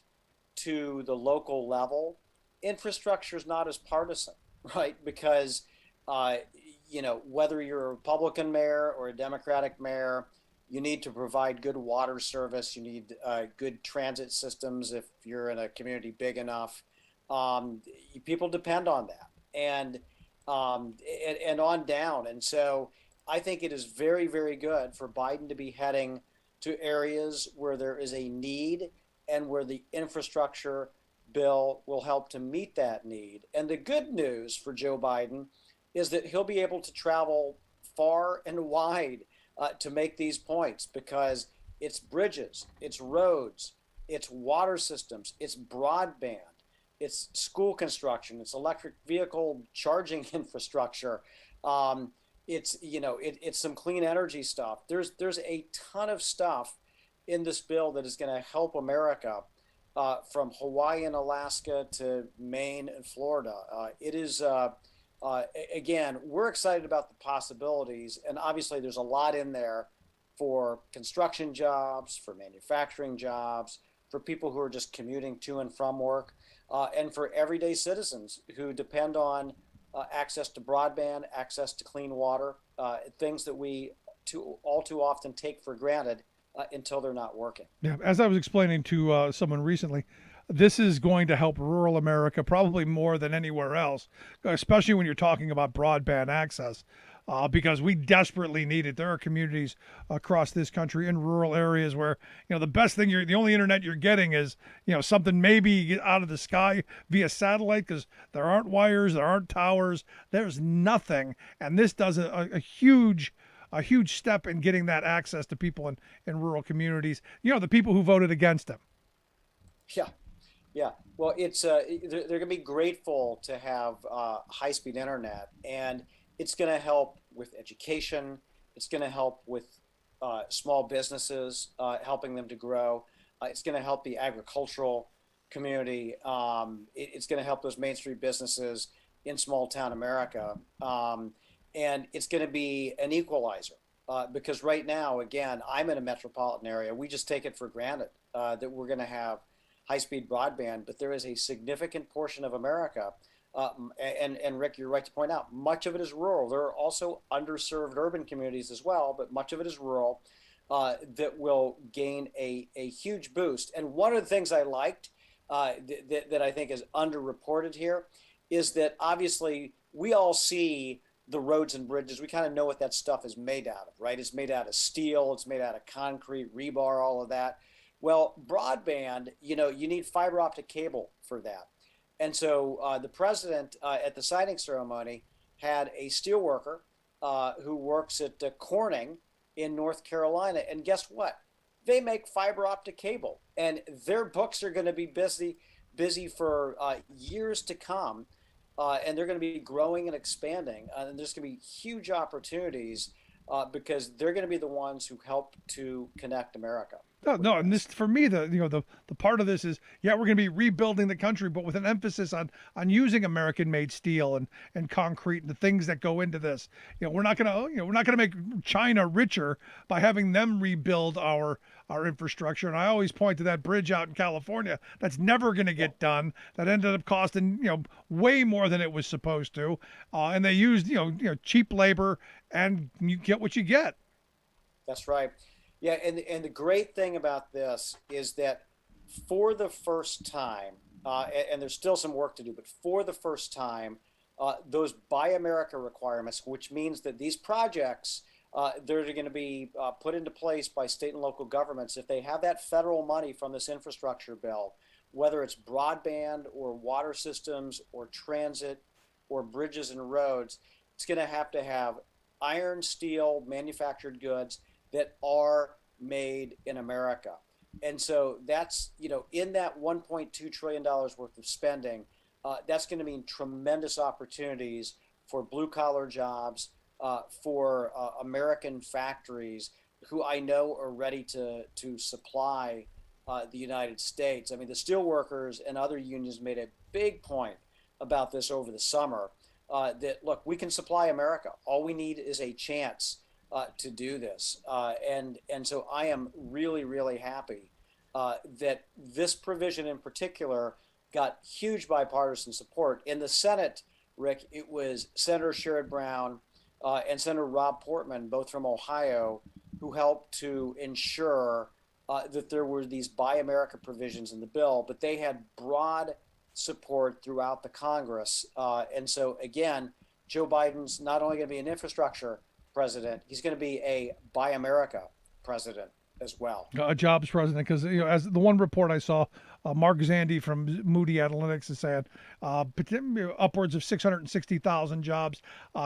to the local level, infrastructure is not as partisan, right? Because, whether you're a Republican mayor or a Democratic mayor, you need to provide good water service. You need good transit systems if you're in a community big enough. People depend on that, and on down. And so I think it is very, very good for Biden to be heading to areas where there is a need and where the infrastructure bill will help to meet that need. And the good news for Joe Biden is that he'll be able to travel far and wide to make these points because it's bridges, it's roads, it's water systems, it's broadband, it's school construction, it's electric vehicle charging infrastructure, it's some clean energy stuff. There's a ton of stuff in this bill that is going to help America from Hawaii and Alaska to Maine and Florida. It is. Again, we're excited about the possibilities, and obviously there's a lot in there for construction jobs, for manufacturing jobs, for people who are just commuting to and from work, and for everyday citizens who depend on access to broadband, access to clean water, things that we all too often take for granted until they're not working. Yeah, as I was explaining to someone recently, this is going to help rural America probably more than anywhere else, especially when you're talking about broadband access, because we desperately need it. There are communities across this country in rural areas where, the best thing the only internet you're getting is, something maybe out of the sky via satellite because there aren't wires, there aren't towers, there's nothing. And this does a huge step in getting that access to people in rural communities, the people who voted against him. Yeah. Well, it's they're going to be grateful to have high-speed internet, and it's going to help with education. It's going to help with small businesses, helping them to grow. It's going to help the agricultural community. It's going to help those Main Street businesses in small town America, and it's going to be an equalizer because right now, again, I'm in a metropolitan area. We just take it for granted that we're going to have high-speed broadband, but there is a significant portion of America, and Rick, you're right to point out, much of it is rural. There are also underserved urban communities as well, but much of it is rural that will gain a huge boost. And one of the things I liked that I think is underreported here is that obviously we all see the roads and bridges. We kind of know what that stuff is made out of, right? It's made out of steel, it's made out of concrete, rebar, all of that. Well, broadband, you need fiber optic cable for that. And so the president at the signing ceremony had a steel worker who works at Corning in North Carolina. And guess what? They make fiber optic cable, and their books are going to be busy busy for years to come, and they're going to be growing and expanding. And there's going to be huge opportunities because they're going to be the ones who help to connect America. No, and this for me the part of this is we're going to be rebuilding the country, but with an emphasis on using American-made steel and concrete and the things that go into this. We're not going to make China richer by having them rebuild our infrastructure. And I always point to that bridge out in California that's never going to get done. That ended up costing way more than it was supposed to, and they used cheap labor, and you get what you get. That's right. Yeah, and the great thing about this is that for the first time, and there's still some work to do, but for the first time, those Buy America requirements, which means that these projects, they're going to be put into place by state and local governments. If they have that federal money from this infrastructure bill, whether it's broadband or water systems or transit or bridges and roads, it's going to have iron, steel, manufactured goods that are made in America. And so that's, in that $1.2 trillion worth of spending, that's going to mean tremendous opportunities for blue collar jobs, for American factories who I know are ready to supply the United States. I mean, the steelworkers and other unions made a big point about this over the summer, that, look, we can supply America. All we need is a chance to do this. And so I am really, really happy that this provision in particular got huge bipartisan support. In the Senate, Rick, it was Senator Sherrod Brown and Senator Rob Portman, both from Ohio, who helped to ensure that there were these Buy America provisions in the bill, but they had broad support throughout the Congress. And so, again, Joe Biden's not only going to be an infrastructure president, he's going to be a Buy America president as well. A jobs president, because as the one report I saw, Mark Zandi from Moody Analytics is saying upwards of 660,000 jobs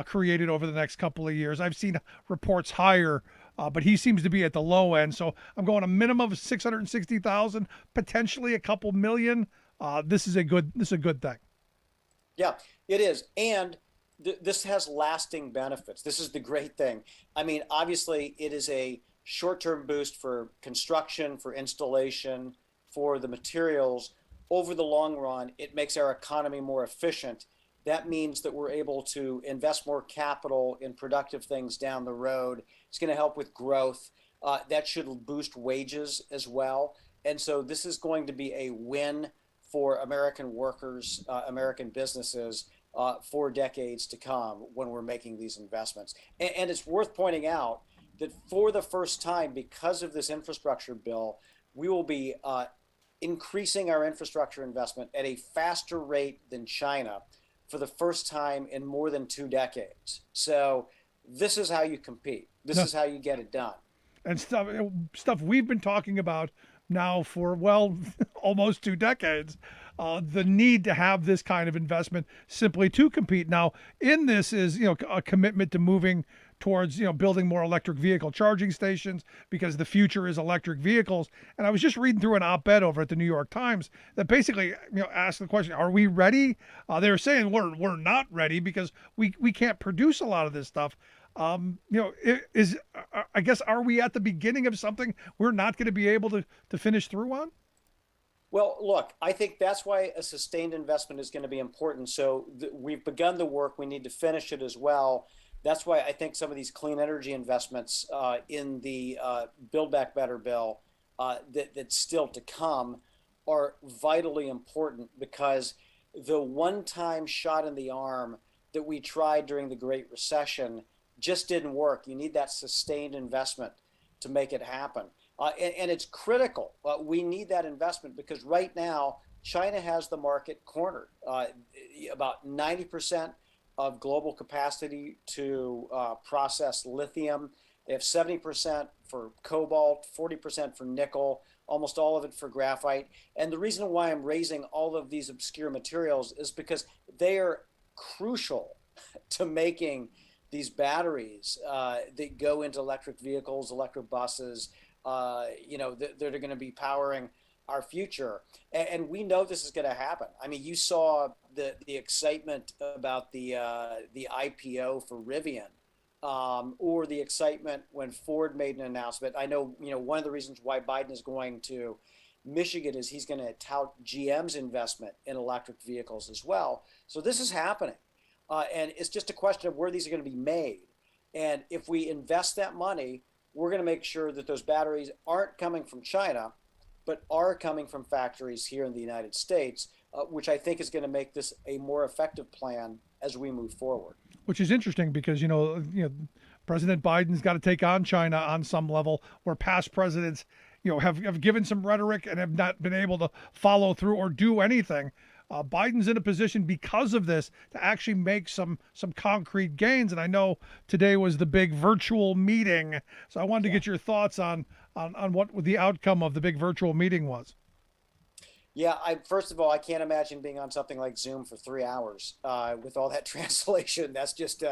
created over the next couple of years. I've seen reports higher, but he seems to be at the low end. So I'm going a minimum of 660,000, potentially a couple million. This is a good thing. Yeah, it is, and this has lasting benefits. This is the great thing. I mean, obviously, it is a short-term boost for construction, for installation, for the materials. Over the long run, it makes our economy more efficient. That means that we're able to invest more capital in productive things down the road. It's going to help with growth. That should boost wages as well. And so this is going to be a win for American workers, American businesses, for decades to come when we're making these investments. And it's worth pointing out that for the first time, because of this infrastructure bill, we will be increasing our infrastructure investment at a faster rate than China for the first time in more than 2 decades. So this is how you compete. This is how you get it done. And stuff we've been talking about now for, almost 2 decades. The need to have this kind of investment simply to compete. Now, in this is, a commitment to moving towards, building more electric vehicle charging stations, because the future is electric vehicles. And I was just reading through an op-ed over at the New York Times that basically, asked the question, are we ready? They were saying we're not ready because we can't produce a lot of this stuff. I guess, are we at the beginning of something we're not going to be able to finish through on? Well, look, I think that's why a sustained investment is going to be important. So we've begun the work. We need to finish it as well. That's why I think some of these clean energy investments in the Build Back Better bill that's still to come are vitally important, because the one-time shot in the arm that we tried during the Great Recession just didn't work. You need that sustained investment to make it happen. And it's critical. We need that investment because right now, China has the market cornered. About 90% of global capacity to process lithium. They have 70% for cobalt, 40% for nickel, almost all of it for graphite. And the reason why I'm raising all of these obscure materials is because they are crucial to making these batteries that go into electric vehicles, electric buses, that are going to be powering our future. And we know this is going to happen. I mean, you saw the excitement about the IPO for Rivian, or the excitement when Ford made an announcement. I know, one of the reasons why Biden is going to Michigan is he's going to tout GM's investment in electric vehicles as well. So this is happening. And it's just a question of where these are going to be made. And if we invest that money, we're going to make sure that those batteries aren't coming from China, but are coming from factories here in the United States, which I think is going to make this a more effective plan as we move forward. Which is interesting because, President Biden's got to take on China on some level, where past presidents, have given some rhetoric and have not been able to follow through or do anything. Biden's in a position because of this to actually make some concrete gains. And I know today was the big virtual meeting, so I wanted to get your thoughts on what the outcome of the big virtual meeting was. Yeah, first of all, I can't imagine being on something like Zoom for 3 hours with all that translation. That's just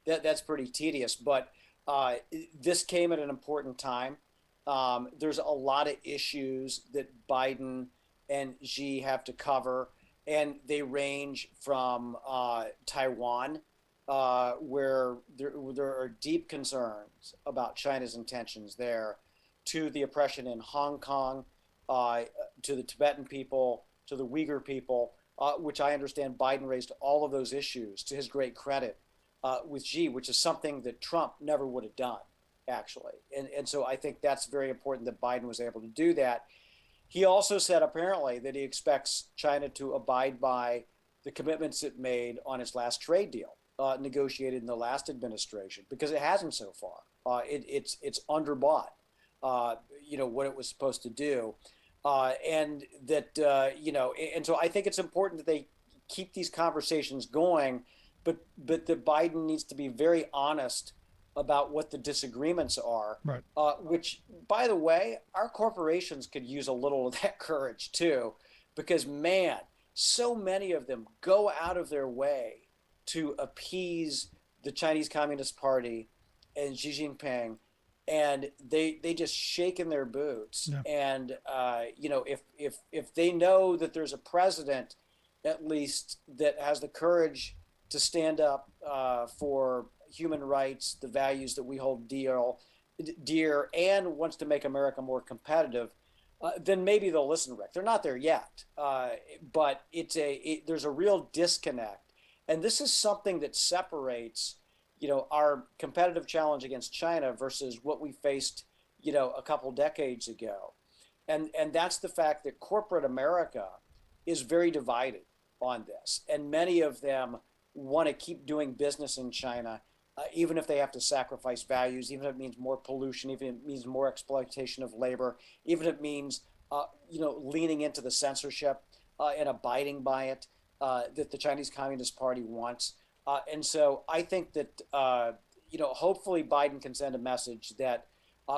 that's pretty tedious. But this came at an important time. There's a lot of issues that Biden and Xi have to cover, and they range from Taiwan, where there are deep concerns about China's intentions there, to the oppression in Hong Kong, to the Tibetan people, to the Uyghur people, which I understand Biden raised all of those issues to his great credit with Xi, which is something that Trump never would have done, actually. And so I think that's very important that Biden was able to do that. He also said apparently that he expects China to abide by the commitments it made on its last trade deal, negotiated in the last administration, because it hasn't so far. It's underbought, what it was supposed to do. And that, and so I think it's important that they keep these conversations going, but that Biden needs to be very honest about what the disagreements are, right. Which, by the way, our corporations could use a little of that courage too, because man, so many of them go out of their way to appease the Chinese Communist Party and Xi Jinping, and they just shake in their boots. Yeah. And if they know that there's a president, at least, that has the courage to stand up for human rights, the values that we hold dear, and wants to make America more competitive, then maybe they'll listen, Rick. They're not there yet, but there's a real disconnect, and this is something that separates, our competitive challenge against China versus what we faced, a couple decades ago, and that's the fact that corporate America is very divided on this, and many of them want to keep doing business in China. Even if they have to sacrifice values, even if it means more pollution, even if it means more exploitation of labor, even if it means, leaning into the censorship and abiding by it that the Chinese Communist Party wants. And so I think that, hopefully Biden can send a message that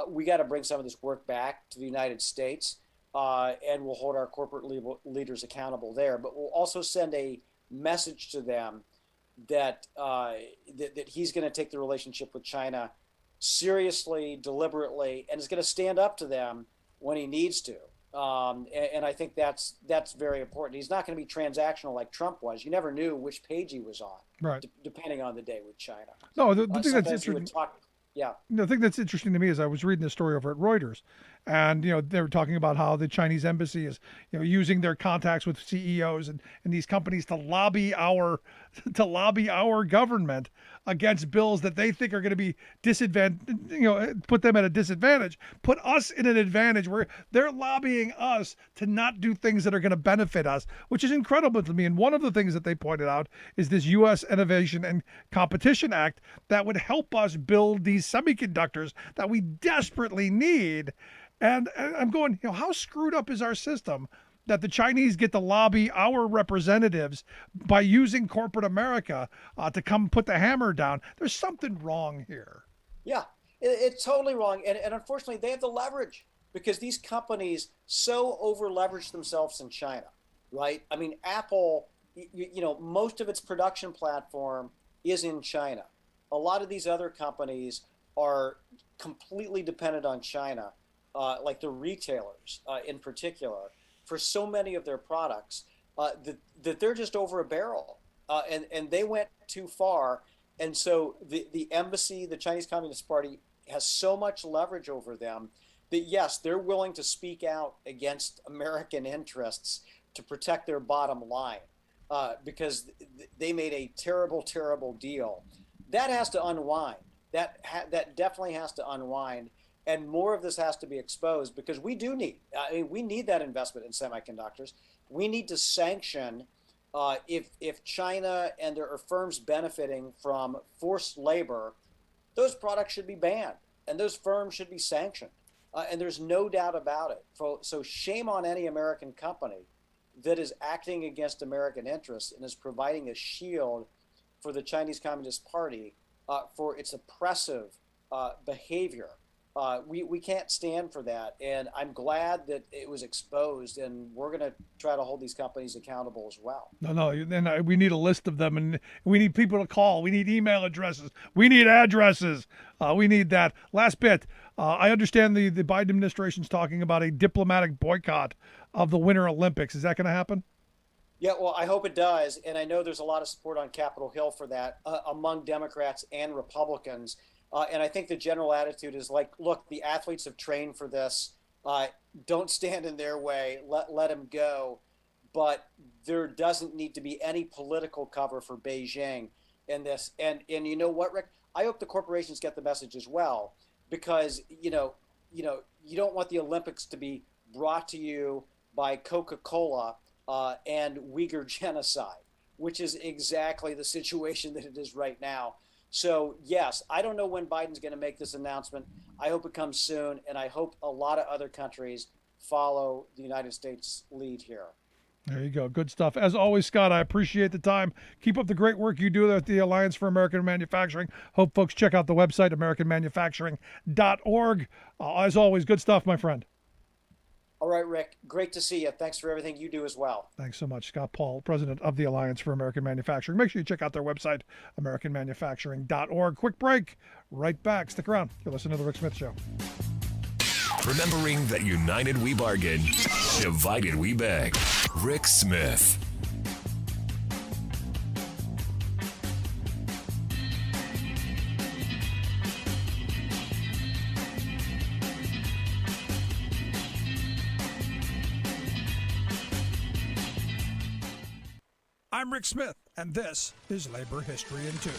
we got to bring some of this work back to the United States, and we'll hold our corporate leaders accountable there. But we'll also send a message to them that that he's going to take the relationship with China seriously, deliberately, and is going to stand up to them when he needs to. And I think that's very important. He's not going to be transactional like Trump was. You never knew which page he was on, right? Depending on the day with China. No, the thing that's interesting. Yeah. The thing that's interesting to me is I was reading this story over at Reuters, and they were talking about how the Chinese embassy is using their contacts with CEOs and these companies to lobby our government against bills that they think are going to be put them at a disadvantage, put us in an advantage where they're lobbying us to not do things that are going to benefit us, which is incredible to me. And one of the things that they pointed out is this U.S. Innovation and Competition Act that would help us build these semiconductors that we desperately need. And I'm going, how screwed up is our system that the Chinese get to lobby our representatives by using corporate America to come put the hammer down? There's something wrong here. Yeah, it's totally wrong. And unfortunately, they have the leverage because these companies so over leverage themselves in China, right? I mean, Apple, most of its production platform is in China. A lot of these other companies are completely dependent on China. like the retailers in particular, for so many of their products that they're just over a barrel, and they went too far. And so the embassy, the Chinese Communist Party, has so much leverage over them that, yes, they're willing to speak out against American interests to protect their bottom line, because they made a terrible, terrible deal. That has to unwind. That definitely has to unwind, and more of this has to be exposed, because we do need, we need that investment in semiconductors. We need to sanction, if China and there are firms benefiting from forced labor, those products should be banned and those firms should be sanctioned. And there's no doubt about it. So shame on any American company that is acting against American interests and is providing a shield for the Chinese Communist Party for its oppressive behavior. We can't stand for that. And I'm glad that it was exposed, and we're going to try to hold these companies accountable as well. No, then we need a list of them, and we need people to call. We need email addresses. We need addresses. We need that. Last bit. I understand the Biden administration's talking about a diplomatic boycott of the Winter Olympics. Is that going to happen? Yeah, well, I hope it does. And I know there's a lot of support on Capitol Hill for that among Democrats and Republicans. And I think the general attitude is like, look, the athletes have trained for this. Don't stand in their way. Let them go. But there doesn't need to be any political cover for Beijing in this. And you know what, Rick? I hope the corporations get the message as well, because you don't want the Olympics to be brought to you by Coca-Cola and Uyghur genocide, which is exactly the situation that it is right now. So, yes, I don't know when Biden's going to make this announcement. I hope it comes soon, and I hope a lot of other countries follow the United States' lead here. There you go. Good stuff. As always, Scott, I appreciate the time. Keep up the great work you do at the Alliance for American Manufacturing. Hope folks check out the website, americanmanufacturing.org. As always, good stuff, my friend. All right, Rick. Great to see you. Thanks for everything you do as well. Thanks so much. Scott Paul, president of the Alliance for American Manufacturing. Make sure you check out their website, americanmanufacturing.org. Quick break. Right back. Stick around. You're listening to The Rick Smith Show. Remembering that united we bargain, divided we beg. Rick Smith. I'm Rick Smith, and this is Labor History in 2.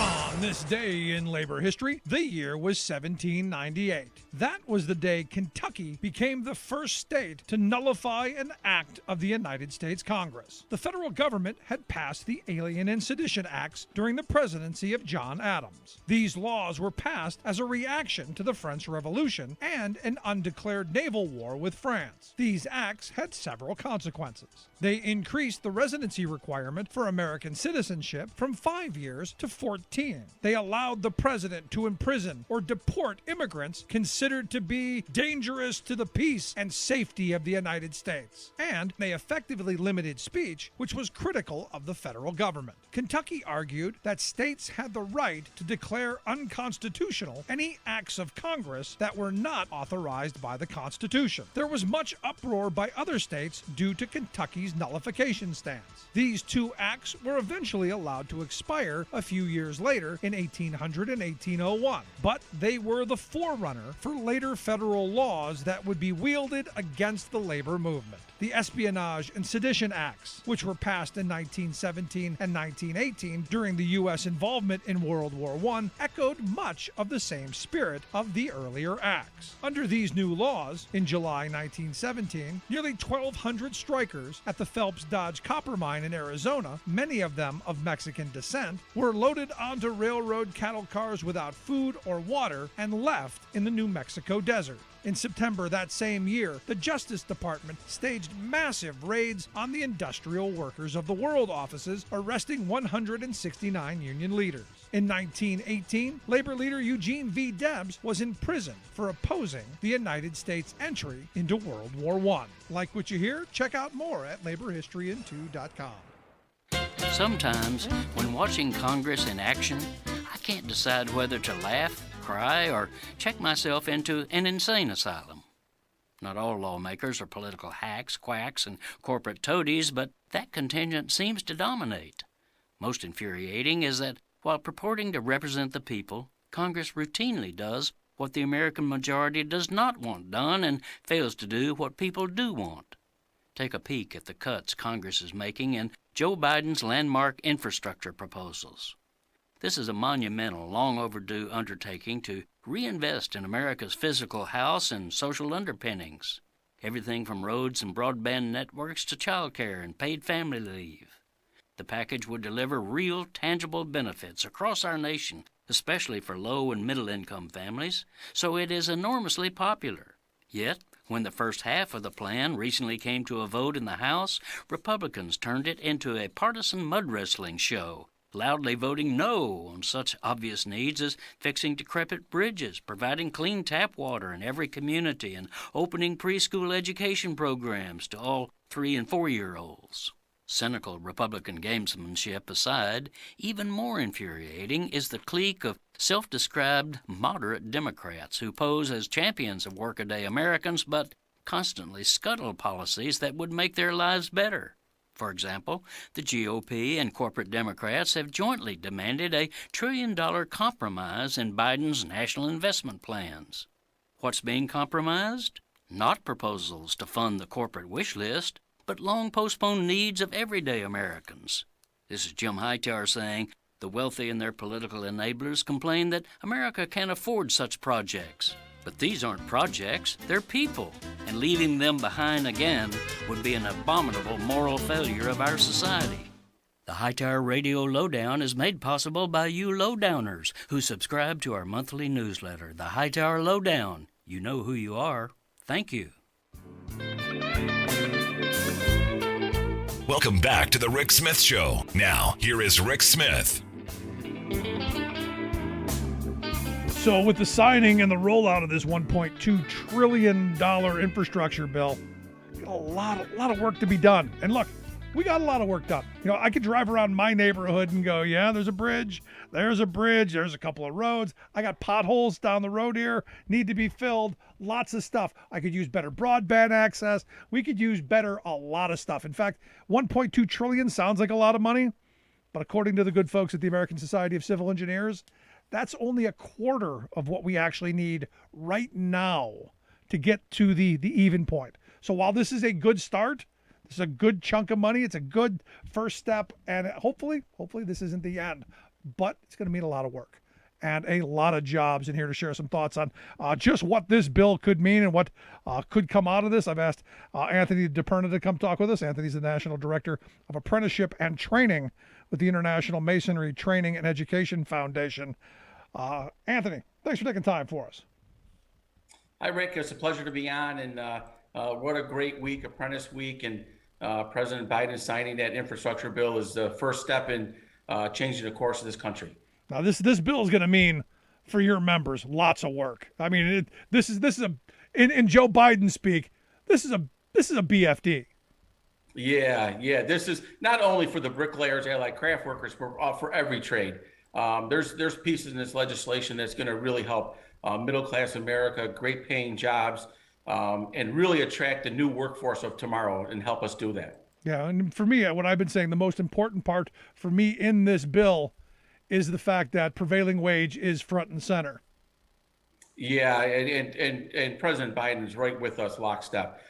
On this day in labor history, the year was 1798. That was the day Kentucky became the first state to nullify an act of the United States Congress. The federal government had passed the Alien and Sedition Acts during the presidency of John Adams. These laws were passed as a reaction to the French Revolution and an undeclared naval war with France. These acts had several consequences. They increased the residency requirement for American citizenship from 5 years to 14. They allowed the president to imprison or deport immigrants considered to be dangerous to the peace and safety of the United States. And they effectively limited speech, which was critical of the federal government. Kentucky argued that states had the right to declare unconstitutional any acts of Congress that were not authorized by the Constitution. There was much uproar by other states due to Kentucky's nullification stance. These two acts were eventually allowed to expire a few years later in 1800 and 1801, but they were the forerunner for later federal laws that would be wielded against the labor movement. The Espionage and Sedition Acts, which were passed in 1917 and 1918 during the U.S. involvement in World War I, echoed much of the same spirit of the earlier acts. Under these new laws, in July 1917, nearly 1,200 strikers at the Phelps Dodge copper mine in Arizona, many of them of Mexican descent, were loaded onto railroad cattle cars without food or water and left in the New Mexico desert. In September that same year, the Justice Department staged massive raids on the Industrial Workers of the World offices, arresting 169 union leaders. In 1918, labor leader Eugene V. Debs was in prison for opposing the United States' entry into World War I. Like what you hear? Check out more at laborhistoryin2.com. Sometimes, when watching Congress in action, I can't decide whether to laugh, cry, or check myself into an insane asylum. Not all lawmakers are political hacks, quacks, and corporate toadies, but that contingent seems to dominate. Most infuriating is that while purporting to represent the people, Congress routinely does what the American majority does not want done and fails to do what people do want. Take a peek at the cuts Congress is making in Joe Biden's landmark infrastructure proposals. This is a monumental, long overdue undertaking to reinvest in America's physical house and social underpinnings, everything from roads and broadband networks to child care and paid family leave. The package would deliver real, tangible benefits across our nation, especially for low and middle-income families, so it is enormously popular. Yet, when the first half of the plan recently came to a vote in the House, Republicans turned it into a partisan mud wrestling show, loudly voting no on such obvious needs as fixing decrepit bridges, providing clean tap water in every community, and opening preschool education programs to all 3- and 4-year-olds. Cynical Republican gamesmanship aside, even more infuriating is the clique of self-described moderate Democrats who pose as champions of workaday Americans but constantly scuttle policies that would make their lives better. For example, the GOP and corporate Democrats have jointly demanded a $1 trillion compromise in Biden's national investment plans. What's being compromised? Not proposals to fund the corporate wish list, but long-postponed needs of everyday Americans. This is Jim Hightower saying, the wealthy and their political enablers complain that America can't afford such projects. But these aren't projects, they're people, and leaving them behind again would be an abominable moral failure of our society. The Hightower Radio Lowdown is made possible by you lowdowners who subscribe to our monthly newsletter, The Hightower Lowdown. You know who you are. Thank you. Welcome back to The Rick Smith Show. Now, here is Rick Smith. So with the signing and the rollout of this $1.2 trillion infrastructure bill, a lot of work to be done. And look, we got a lot of work done. You know, I could drive around my neighborhood and go, yeah, there's a bridge, there's a couple of roads. I got potholes down the road here, need to be filled, lots of stuff. I could use better broadband access. We could use better a lot of stuff. In fact, $1.2 trillion sounds like a lot of money, but according to the good folks at the American Society of Civil Engineers, that's only a quarter of what we actually need right now to get to the even point. So while this is a good start, this is a good chunk of money, it's a good first step, and hopefully this isn't the end, but it's going to mean a lot of work and a lot of jobs in here to share some thoughts on just what this bill could mean and what could come out of this. I've asked Anthony DiPerna to come talk with us. Anthony's the National Director of Apprenticeship and Training with the International Masonry Training and Education Foundation. Anthony, thanks for taking time for us. Hi, Rick. It's a pleasure to be on, and what a great week, Apprentice Week, and President Biden signing that infrastructure bill is the first step in changing the course of this country. Now, this bill is going to mean for your members lots of work. I mean, this is in Joe Biden speak, this is a BFD. Yeah. This is not only for the bricklayers, allied craft workers, but for every trade. There's pieces in this legislation that's going to really help middle-class America, great paying jobs, and really attract the new workforce of tomorrow and help us do that. Yeah, and for me, what I've been saying, the most important part for me in this bill is the fact that prevailing wage is front and center. Yeah, and President Biden is right with us lockstep.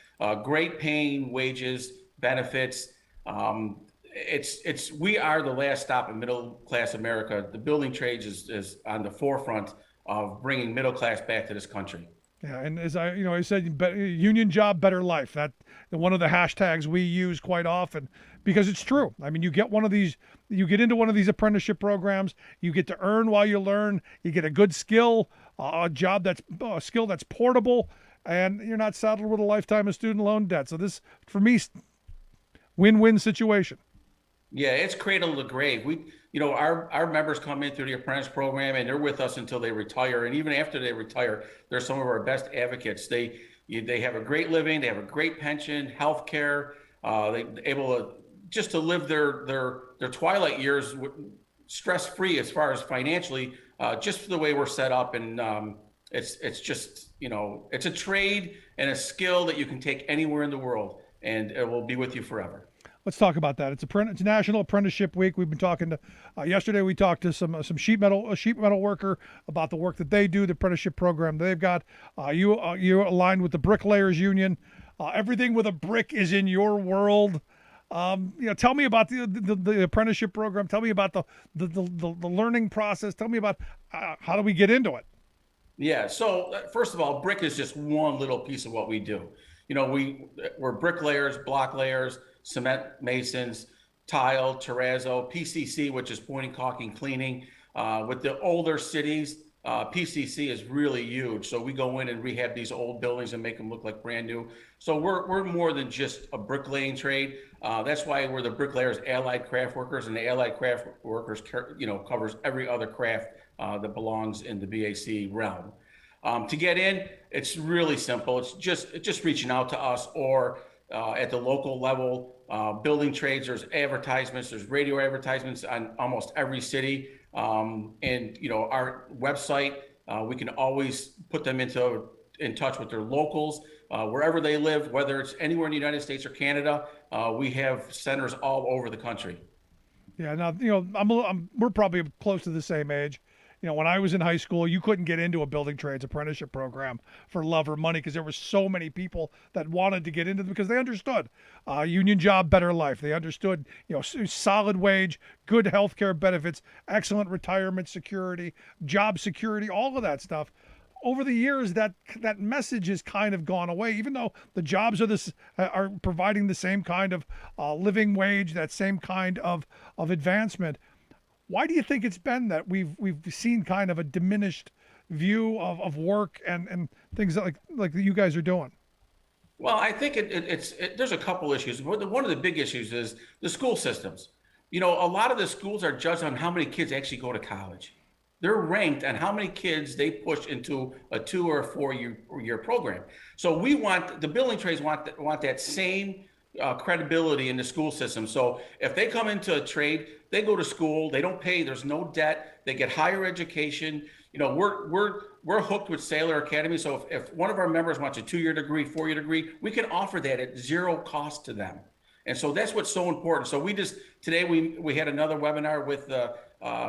Great paying wages, benefits. We are the last stop in middle class America. The building trades is on the forefront of bringing middle class back to this country. Yeah, and as I said, union job, better life. That one of the hashtags we use quite often because it's true. I mean, you get into one of these apprenticeship programs, you get to earn while you learn, you get a good skill, a skill that's portable, and you're not saddled with a lifetime of student loan debt. So this, for me, win-win situation. Yeah, it's cradle to grave. Our members come in through the apprentice program and they're with us until they retire. And even after they retire, they're some of our best advocates. They have a great living, they have a great pension, health care, they're able to live their twilight years stress-free as far as financially, just the way we're set up. And It's just, it's a trade and a skill that you can take anywhere in the world, and it will be with you forever. Let's talk about that. It's National Apprenticeship Week. We've been talking to yesterday. We talked to some sheet metal worker about the work that they do, the apprenticeship program they've got. You're aligned with the Bricklayers Union. Everything with a brick is in your world. Tell me about the apprenticeship program. Tell me about the learning process. Tell me about how do we get into it. Yeah. So first of all, brick is just one little piece of what we do. We're bricklayers, block layers, cement masons, tile, terrazzo, PCC, which is pointing, caulking, cleaning. With the older cities, PCC is really huge. So we go in and rehab these old buildings and make them look like brand new. So we're more than just a bricklaying trade. That's why we're the Bricklayers Allied Craft Workers, and the Allied Craft Workers, covers every other craft that belongs in the BAC realm. To get in, it's really simple. It's just reaching out to us, or at the local level, building trades. There's advertisements. There's radio advertisements on almost every city. And our website, we can always put them in touch with their locals, wherever they live, whether it's anywhere in the United States or Canada. We have centers all over the country. Yeah. Now, we're probably close to the same age. When I was in high school, you couldn't get into a building trades apprenticeship program for love or money because there were so many people that wanted to get into them because they understood union job, better life. They understood, solid wage, good healthcare benefits, excellent retirement security, job security, all of that stuff. Over the years, that message has kind of gone away, even though the jobs are providing the same kind of living wage, that same kind of advancement. Why do you think it's been that we've seen kind of a diminished view of work and things like you guys are doing? Well, I think there's a couple issues. One of the big issues is the school systems. A lot of the schools are judged on how many kids actually go to college. They're ranked on how many kids they push into a 2 or 4 year program. So the building trades want that same credibility in the school system. So if they come into a trade, they go to school, they don't pay, there's no debt, they get higher education. We're hooked with Sailor Academy. So if one of our members wants a 2-year degree, 4-year degree, we can offer that at zero cost to them. And so that's what's so important. So today we had another webinar with the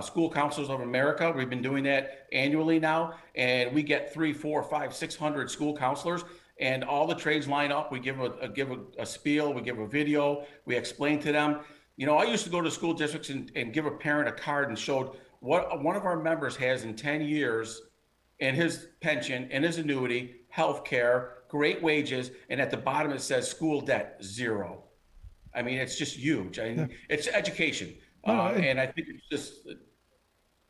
School Counselors of America. We've been doing that annually now, and we get 300, 400, 500, 600 school counselors. And all the trades line up. We give a spiel, we give a video, we explain to them. I used to go to school districts and give a parent a card and showed what one of our members has in 10 years in his pension, in his annuity, health care, great wages, and at the bottom it says school debt, 0. I mean, it's just huge. It's education. And I think it's just...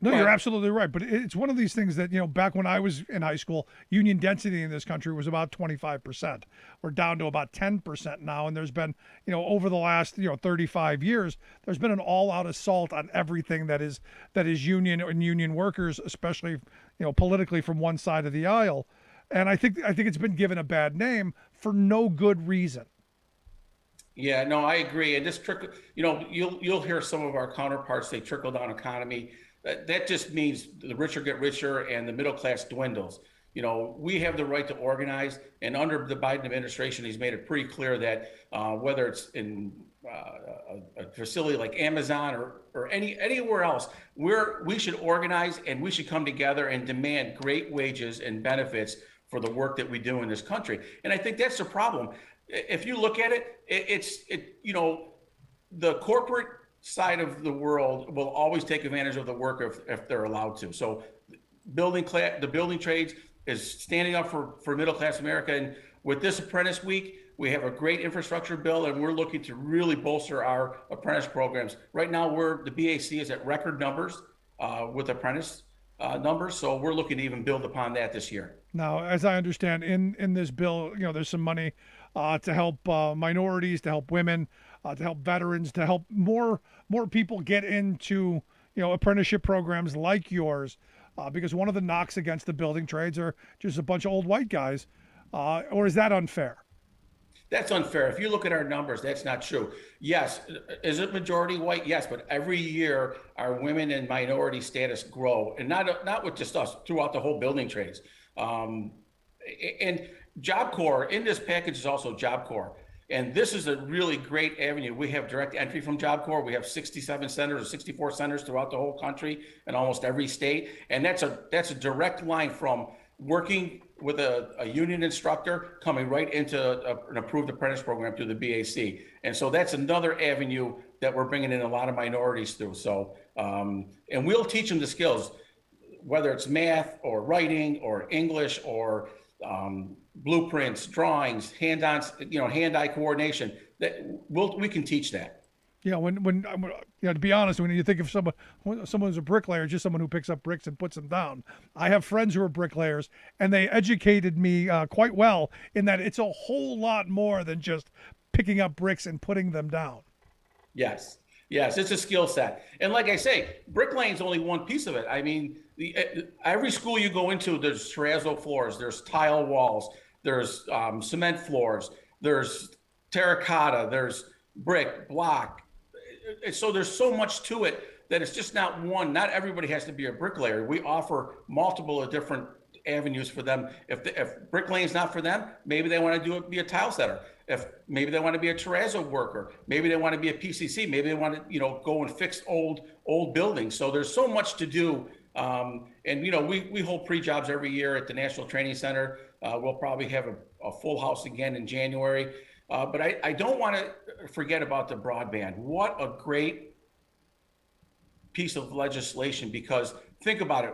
No, you're absolutely right. But it's one of these things that, back when I was in high school, union density in this country was about 25%. We're down to about 10% now. And there's been, over the last, 35 years, there's been an all-out assault on everything that is union and union workers, especially, politically from one side of the aisle. And I think it's been given a bad name for no good reason. Yeah, no, I agree. And this you'll hear some of our counterparts say trickle-down economy. That just means the richer get richer and the middle class dwindles. We have the right to organize, and under the Biden administration, he's made it pretty clear that whether it's in a facility like Amazon or anywhere else, we should organize and we should come together and demand great wages and benefits for the work that we do in this country. And I think that's the problem. If you look at it, the corporate side of the world will always take advantage of the worker if they're allowed to. So the building trades is standing up for middle class America. And with this Apprentice Week, we have a great infrastructure bill, and we're looking to really bolster our apprentice programs. Right now, the BAC is at record numbers with apprentice numbers. So we're looking to even build upon that this year. Now, as I understand, in this bill, there's some money to help minorities, to help women, to help veterans, to help more people get into apprenticeship programs like yours, because one of the knocks against the building trades are just a bunch of old white guys, or is that unfair? That's unfair. If you look at our numbers, that's not true. Yes, is it majority white? Yes, but every year our women and minority status grow, and not with just us, throughout the whole building trades. And Job Corps in this package is also Job Corps. And this is a really great avenue. We have direct entry from Job Corps. We have 67 centers or 64 centers throughout the whole country and almost every state. And that's a direct line from working with a union instructor coming right into an approved apprentice program through the BAC. And so that's another avenue that we're bringing in a lot of minorities through. So, and we'll teach them the skills, whether it's math or writing or English or blueprints, drawings, hand-on, hand-eye coordination. That we can teach that. Yeah, when to be honest, when you think of someone who's a bricklayer, just someone who picks up bricks and puts them down. I have friends who are bricklayers, and they educated me quite well in that it's a whole lot more than just picking up bricks and putting them down. Yes, it's a skill set. And like I say, bricklaying is only one piece of it. I mean, every school you go into, there's terrazzo floors, there's tile walls, there's cement floors, there's terracotta, there's brick, block. So there's so much to it that it's just not one. Not everybody has to be a bricklayer. We offer multiple different avenues for them. If bricklaying is not for them, maybe they want to be a tile setter. If maybe they want to be a terrazzo worker, maybe they want to be a PCC, maybe they want to go and fix old buildings. So there's so much to do. And we hold pre-jobs every year at the National Training Center. We'll probably have a full house again in January. But I don't want to forget about the broadband. What a great piece of legislation, because think about it.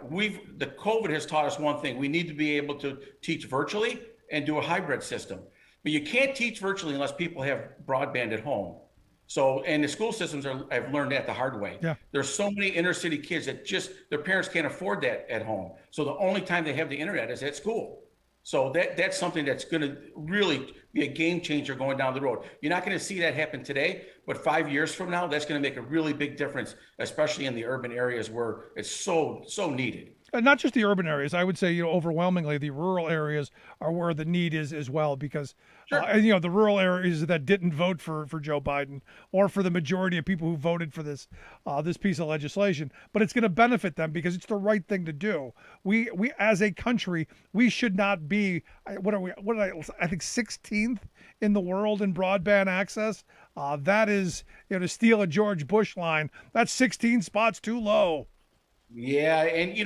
The COVID has taught us one thing. We need to be able to teach virtually and do a hybrid system. But you can't teach virtually unless people have broadband at home. So, and the school systems I've learned that the hard way. Yeah. There's so many inner city kids that their parents can't afford that at home. So the only time they have the internet is at school. So that's something that's going to really be a game changer going down the road. You're not going to see that happen today, but 5 years from now, that's going to make a really big difference, especially in the urban areas where it's so needed. And not just the urban areas. I would say, overwhelmingly the rural areas are where the need is as well, because, Sure. the rural areas that didn't vote for Joe Biden or for the majority of people who voted for this piece of legislation, but it's going to benefit them because it's the right thing to do. We as a country, we should not be, I think 16th in the world in broadband access. That is, to steal a George Bush line, that's 16 spots too low. Yeah, and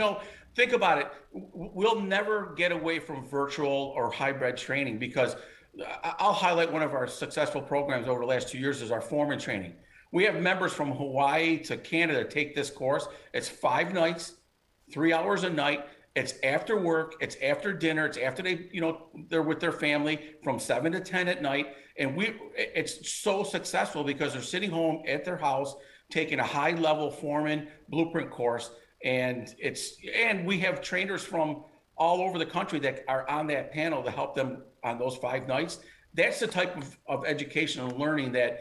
think about it. We'll never get away from virtual or hybrid training, because I'll highlight one of our successful programs over the last 2 years is our foreman training. We have members from Hawaii to Canada take this course. It's 5 nights, 3 hours a night. It's after work. It's after dinner. It's after they're with their family from 7 to 10 at night. And it's so successful because they're sitting home at their house taking a high-level foreman blueprint course. And we have trainers from all over the country that are on that panel to help them on those 5 nights. That's the type of education and learning that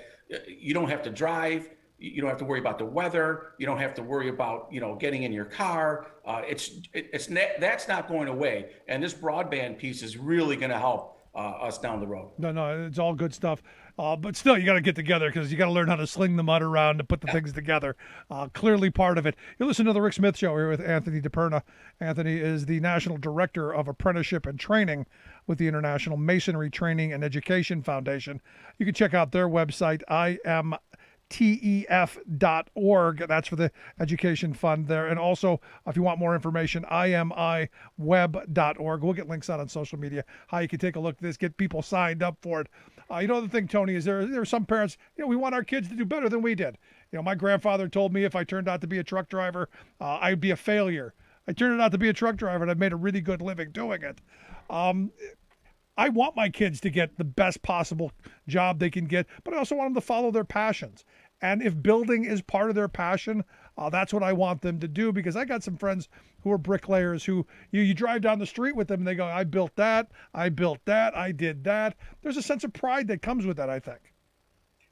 you don't have to drive. You don't have to worry about the weather. You don't have to worry about, getting in your car. That's not going away. And this broadband piece is really going to help us down the road. No, it's all good stuff. But still, you got to get together because you got to learn how to sling the mud around to put the things together. Clearly part of it. You listen to the Rick Smith Show here with Anthony DiPerna. Anthony is the National Director of Apprenticeship and Training with the International Masonry Training and Education Foundation. You can check out their website, IMTEF.org. That's for the education fund there. And also, if you want more information, IMIweb.org. We'll get links out on social media, how you can take a look at this, get people signed up for it. The thing, Tony, is there are some parents, we want our kids to do better than we did. My grandfather told me if I turned out to be a truck driver, I'd be a failure. I turned out to be a truck driver, and I've made a really good living doing it. I want my kids to get the best possible job they can get, but I also want them to follow their passions. And if building is part of their passion, that's what I want them to do, because I got some friends who are bricklayers who you drive down the street with them and they go, I built that, I did that. There's a sense of pride that comes with that, I think.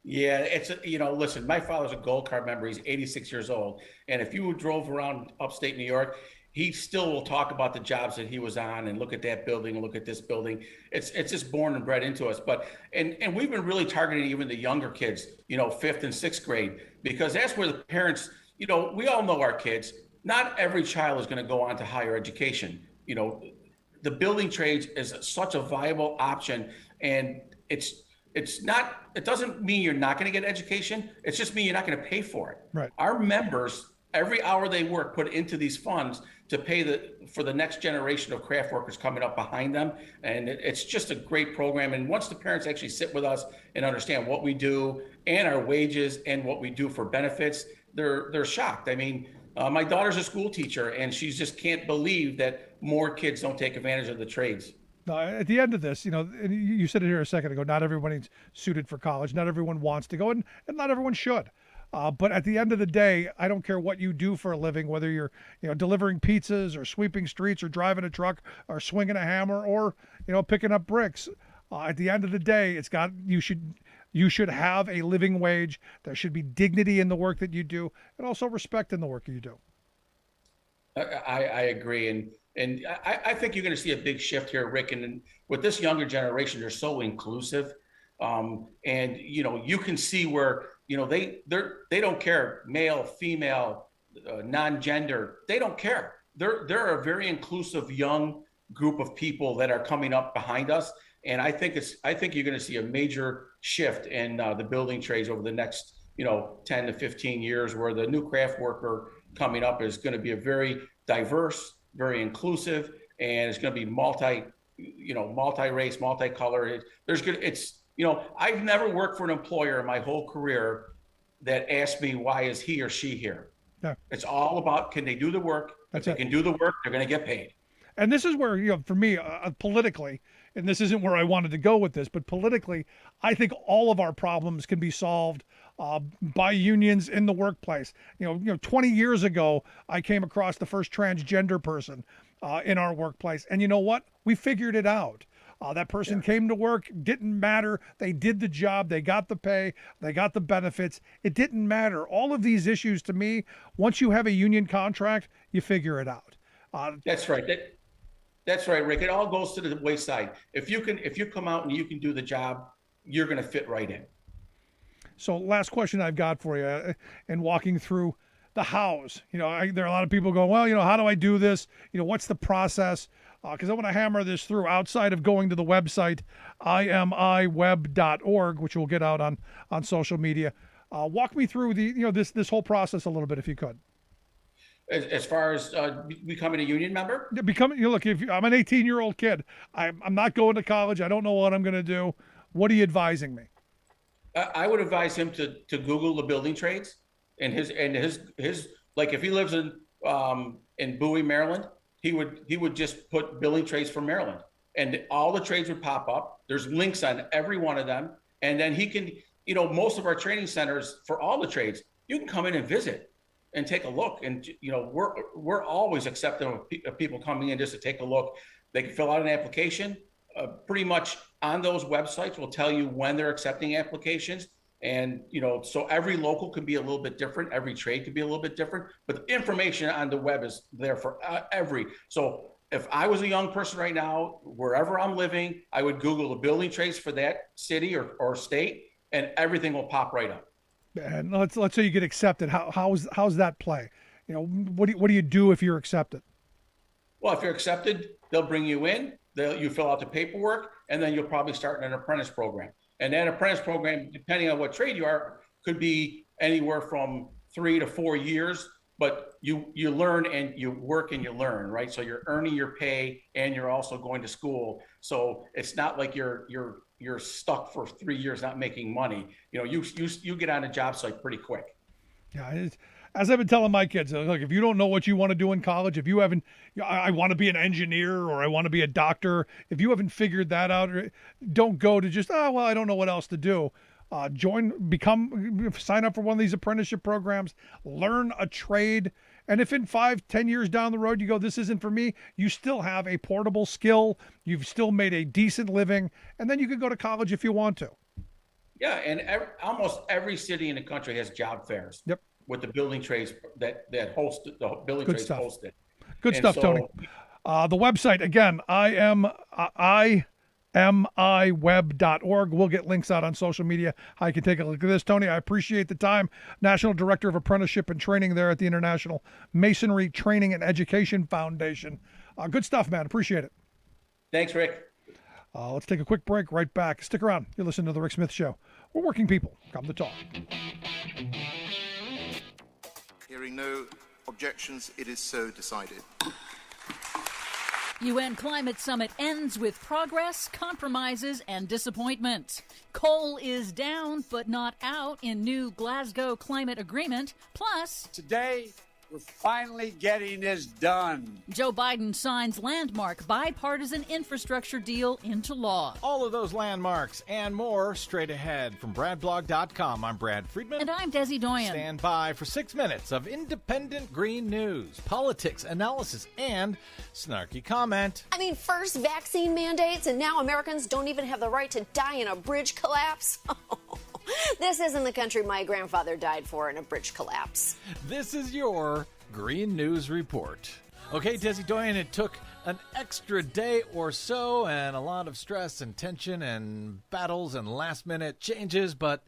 Yeah, it's, listen, my father's a gold card member. He's 86 years old. And if you drove around upstate New York, he still will talk about the jobs that he was on and look at that building and look at this building. It's just born and bred into us. But and we've been really targeting even the younger kids, 5th and 6th grade, because that's where the parents, we all know our kids. Not every child is going to go on to higher education. the building trades is such a viable option, and it's not, it doesn't mean you're not going to get education. It's just mean you're not going to pay for it. Right. Our members, every hour they work, put into these funds to pay for the next generation of craft workers coming up behind them. And it's just a great program. And once the parents actually sit with us and understand what we do and our wages and what we do for benefits, they're shocked. I mean, my daughter's a school teacher, and she just can't believe that more kids don't take advantage of the trades. No, at the end of this, and you said it here a second ago, not everybody's suited for college. Not everyone wants to go, and not everyone should. But at the end of the day, I don't care what you do for a living, whether you're, delivering pizzas or sweeping streets or driving a truck or swinging a hammer or, picking up bricks. At the end of the day, you should have a living wage. There should be dignity in the work that you do, and also respect in the work you do. I agree. And I think you're going to see a big shift here, Rick. And with this younger generation, they're so inclusive. And, you can see where, they don't care, male, female, non-gender. They don't care. They're a very inclusive young group of people that are coming up behind us. And I think you're going to see a major shift in the building trades over the next, 10 to 15 years, where the new craft worker coming up is going to be a very diverse, very inclusive, and it's going to be multi-race, multicolor. I've never worked for an employer in my whole career that asked me, why is he or she here? Yeah. It's all about, can they do the work? That's if it. they can do the work, they're going to get paid. And this is where, for me, politically, and this isn't where I wanted to go with this, but politically, I think all of our problems can be solved by unions in the workplace. 20 years ago, I came across the first transgender person in our workplace. And you know what? We figured it out. That person came to work, didn't matter. They did the job. They got the pay. They got the benefits. It didn't matter. All of these issues, to me, once you have a union contract, you figure it out. That's right. That's right, Rick. It all goes to the wayside. If you come out and you can do the job, you're going to fit right in. So last question I've got for you, and walking through the hows, there are a lot of people going, well, how do I do this? What's the process? Because I want to hammer this through outside of going to the website, imiweb.org, which we'll get out on social media. Walk me through this whole process a little bit, if you could. As far as becoming a union member? Look, if I'm an 18-year-old kid, I'm not going to college. I don't know what I'm going to do. What are you advising me? I would advise him to Google the building trades, and his like, if he lives in Bowie, Maryland, he would just put building trades for Maryland, and all the trades would pop up. There's links on every one of them, and then he can, most of our training centers for all the trades, you can come in and visit and take a look. And we're always accepting of people coming in just to take a look. They can fill out an application. Pretty much on those websites will tell you when they're accepting applications. And, so every local can be a little bit different. Every trade could be a little bit different, but the information on the web is there for so if I was a young person right now, wherever I'm living, I would Google the building trades for that city or state, and everything will pop right up. And let's say you get accepted. How's that play? What do you do if you're accepted? Well, if you're accepted, they'll bring you in. You fill out the paperwork, and then you'll probably start an apprentice program. And that apprentice program, depending on what trade you are, could be anywhere from 3 to 4 years. But you learn and you work and you learn, right? So you're earning your pay and you're also going to school. So it's not like you're stuck for 3 years not making money. You get on a job site pretty quick. Yeah, as I've been telling my kids, look, if you don't know what you want to do in college, if you haven't, I want to be an engineer or I want to be a doctor, if you haven't figured that out, don't go to just, I don't know what else to do. Sign up for one of these apprenticeship programs, learn a trade. And if in 5-10 years down the road, you go, this isn't for me, you still have a portable skill. You've still made a decent living, and then you can go to college if you want to. Yeah. And almost every city in the country has job fairs. Yep. With the building trades that host the building Good trades stuff. hosted. Good stuff, Tony. The website, again, imiweb.org. We'll get links out on social media. How you can take a look at this. Tony, I appreciate the time. National Director of Apprenticeship and Training there at the International Masonry Training and Education Foundation. Good stuff, man. Appreciate it. Thanks, Rick. Let's take a quick break. Right back. Stick around. You're listening to The Rick Smith Show. We're working people. Come to talk. Hearing no objections, it is so decided. UN Climate Summit ends with progress, compromises, and disappointment. Coal is down, but not out in new Glasgow climate agreement. Plus, today, we're finally getting this done. Joe Biden signs landmark bipartisan infrastructure deal into law. All of those landmarks and more straight ahead from BradBlog.com. I'm Brad Friedman. And I'm Desi Doyen. Stand by for 6 minutes of independent green news, politics, analysis, and snarky comment. I mean, first vaccine mandates, and now Americans don't even have the right to die in a bridge collapse? This isn't the country my grandfather died for in a bridge collapse. This is your Green News Report. Okay, Desi Doyen, it took an extra day or so and a lot of stress and tension and battles and last-minute changes, but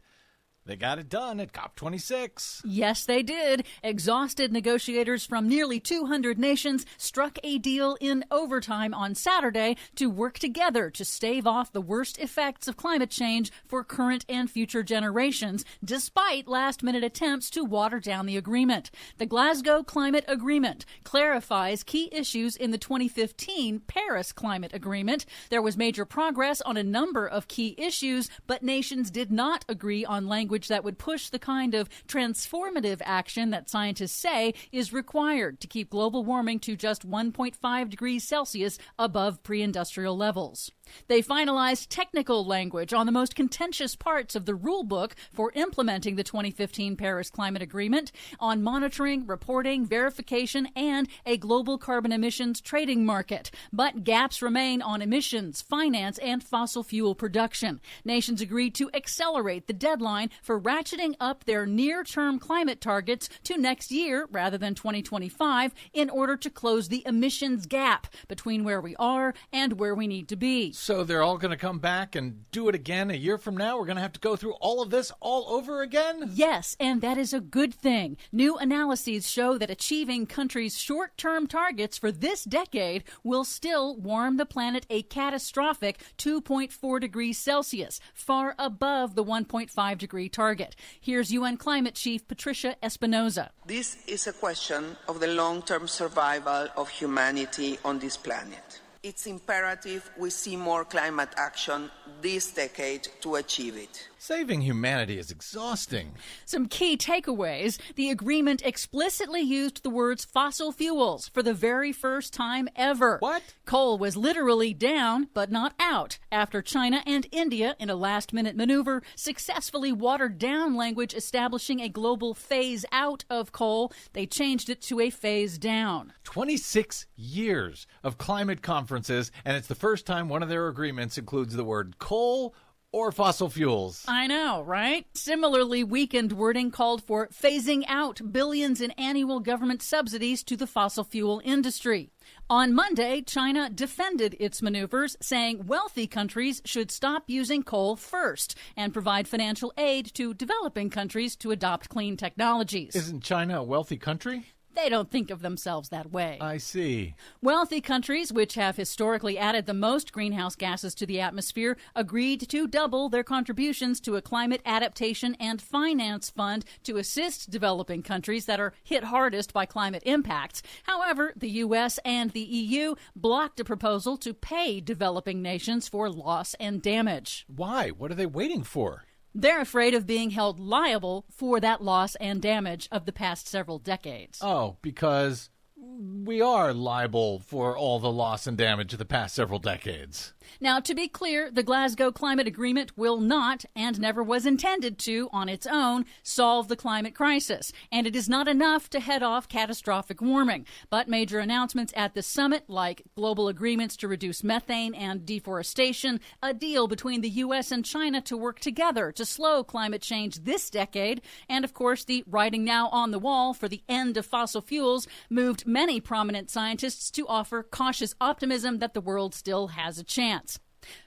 they got it done at COP26. Yes, they did. Exhausted negotiators from nearly 200 nations struck a deal in overtime on Saturday to work together to stave off the worst effects of climate change for current and future generations, despite last-minute attempts to water down the agreement. The Glasgow Climate Agreement clarifies key issues in the 2015 Paris Climate Agreement. There was major progress on a number of key issues, but nations did not agree on language that would push the kind of transformative action that scientists say is required to keep global warming to just 1.5 degrees Celsius above pre-industrial levels. They finalized technical language on the most contentious parts of the rule book for implementing the 2015 Paris Climate Agreement on monitoring, reporting, verification, and a global carbon emissions trading market. But gaps remain on emissions, finance, and fossil fuel production. Nations agreed to accelerate the deadline for ratcheting up their near-term climate targets to next year rather than 2025 in order to close the emissions gap between where we are and where we need to be. So they're all going to come back and do it again a year from now? We're going to have to go through all of this all over again? Yes, and that is a good thing. New analyses show that achieving countries' short-term targets for this decade will still warm the planet a catastrophic 2.4 degrees Celsius, far above the 1.5 degree target. Here's UN Climate Chief Patricia Espinosa. This is a question of the long-term survival of humanity on this planet. It's imperative we see more climate action this decade to achieve it. Saving humanity is exhausting. Some key takeaways. The agreement explicitly used the words fossil fuels for the very first time ever. What? Coal was literally down, but not out, after China and India, in a last-minute maneuver, successfully watered down language establishing a global phase out of coal. They changed it to a phase down. 26 years of climate conferences, and it's the first time one of their agreements includes the word coal or fossil fuels. I know, right? Similarly weakened wording called for phasing out billions in annual government subsidies to the fossil fuel industry. On Monday, China defended its maneuvers, saying wealthy countries should stop using coal first and provide financial aid to developing countries to adopt clean technologies. Isn't China a wealthy country? They don't think of themselves that way. I see. Wealthy countries, which have historically added the most greenhouse gases to the atmosphere, agreed to double their contributions to a climate adaptation and finance fund to assist developing countries that are hit hardest by climate impacts. However, the U.S. and the EU blocked a proposal to pay developing nations for loss and damage. Why? What are they waiting for? They're afraid of being held liable for that loss and damage of the past several decades. Oh, because we are liable for all the loss and damage of the past several decades. Now, to be clear, the Glasgow Climate Agreement will not, and never was intended to, on its own, solve the climate crisis. And it is not enough to head off catastrophic warming. But major announcements at the summit, like global agreements to reduce methane and deforestation, a deal between the U.S. and China to work together to slow climate change this decade, and, of course, the writing now on the wall for the end of fossil fuels, moved many prominent scientists to offer cautious optimism that the world still has a chance.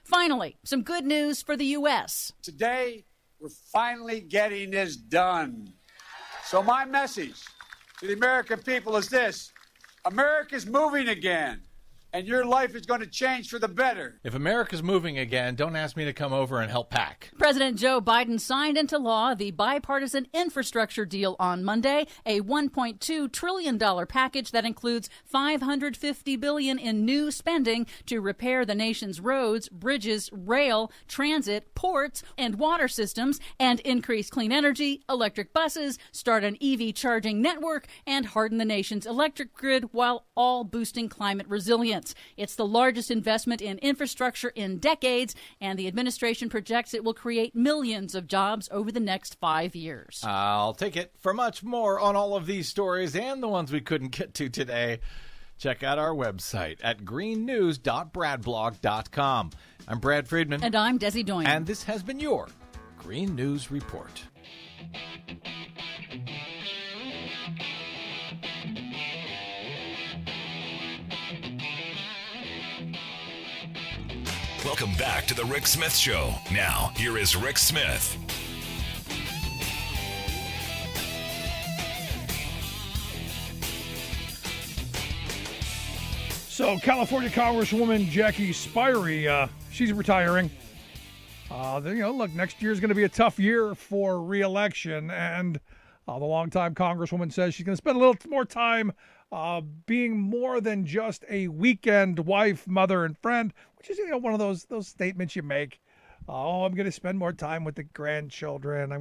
Finally, some good news for the U.S. Today, we're finally getting this done. So my message to the American people is this: America's moving again. and your life is going to change for the better. If America's moving again, don't ask me to come over and help pack. President Joe Biden signed into law the bipartisan infrastructure deal on Monday, a $1.2 trillion package that includes $550 billion in new spending to repair the nation's roads, bridges, rail, transit, ports, and water systems, and increase clean energy, electric buses, start an EV charging network, and harden the nation's electric grid while all boosting climate resilience. It's the largest investment in infrastructure in decades, and the administration projects it will create millions of jobs over the next 5 years. I'll take it. For much more on all of these stories and the ones we couldn't get to today, check out our website at greennews.bradblog.com. I'm Brad Friedman. And I'm Desi Doyen. And this has been your Green News Report. Welcome back to the Rick Smith Show. Now, here is Rick Smith. So, California Congresswoman Jackie Spirey, she's retiring. Look, next year is going to be a tough year for re-election, and the longtime Congresswoman says she's going to spend a little more time being more than just a weekend wife, mother, and friend, which is one of those statements you make. I'm going to spend more time with the grandchildren.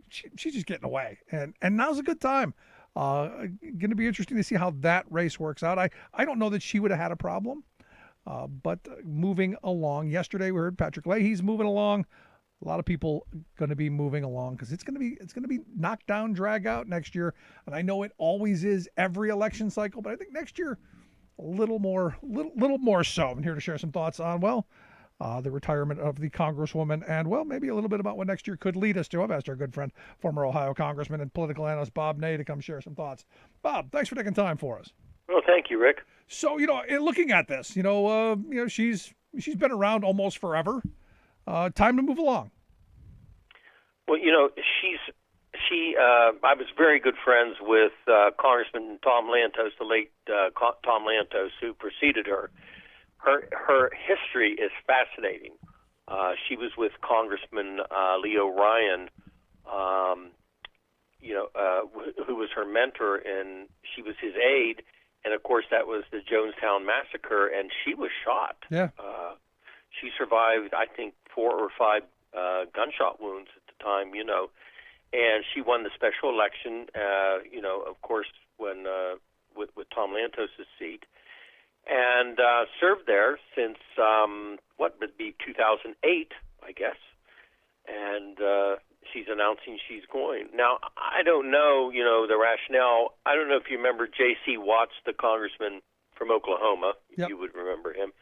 She's just getting away, and now's a good time. Going to be interesting to see how that race works out. I don't know that she would have had a problem, but moving along. Yesterday we heard Patrick Leahy's moving along. A lot of people going to be moving along because it's going to be knocked down, drag out next year. And I know it always is every election cycle, but I think next year a little more so. I'm here to share some thoughts on the retirement of the Congresswoman and maybe a little bit about what next year could lead us to. I've asked our good friend, former Ohio Congressman and political analyst Bob Ney to come share some thoughts. Bob, thanks for taking time for us. Well, thank you, Rick. So in looking at this, she's been around almost forever. Time to move along. Well, I was very good friends with Congressman Tom Lantos, the late Tom Lantos, who preceded her. Her history is fascinating. She was with Congressman Leo Ryan, who was her mentor, and she was his aide. And of course, that was the Jonestown massacre, and she was shot. Yeah. She survived, I think, 4 or 5 gunshot wounds at the time, and she won the special election, of course, when with Tom Lantos' seat, and served there since, what would be 2008, I guess, and she's announcing she's going. Now, I don't know, the rationale. I don't know if you remember J.C. Watts, the congressman from Oklahoma. Yep. You would remember him.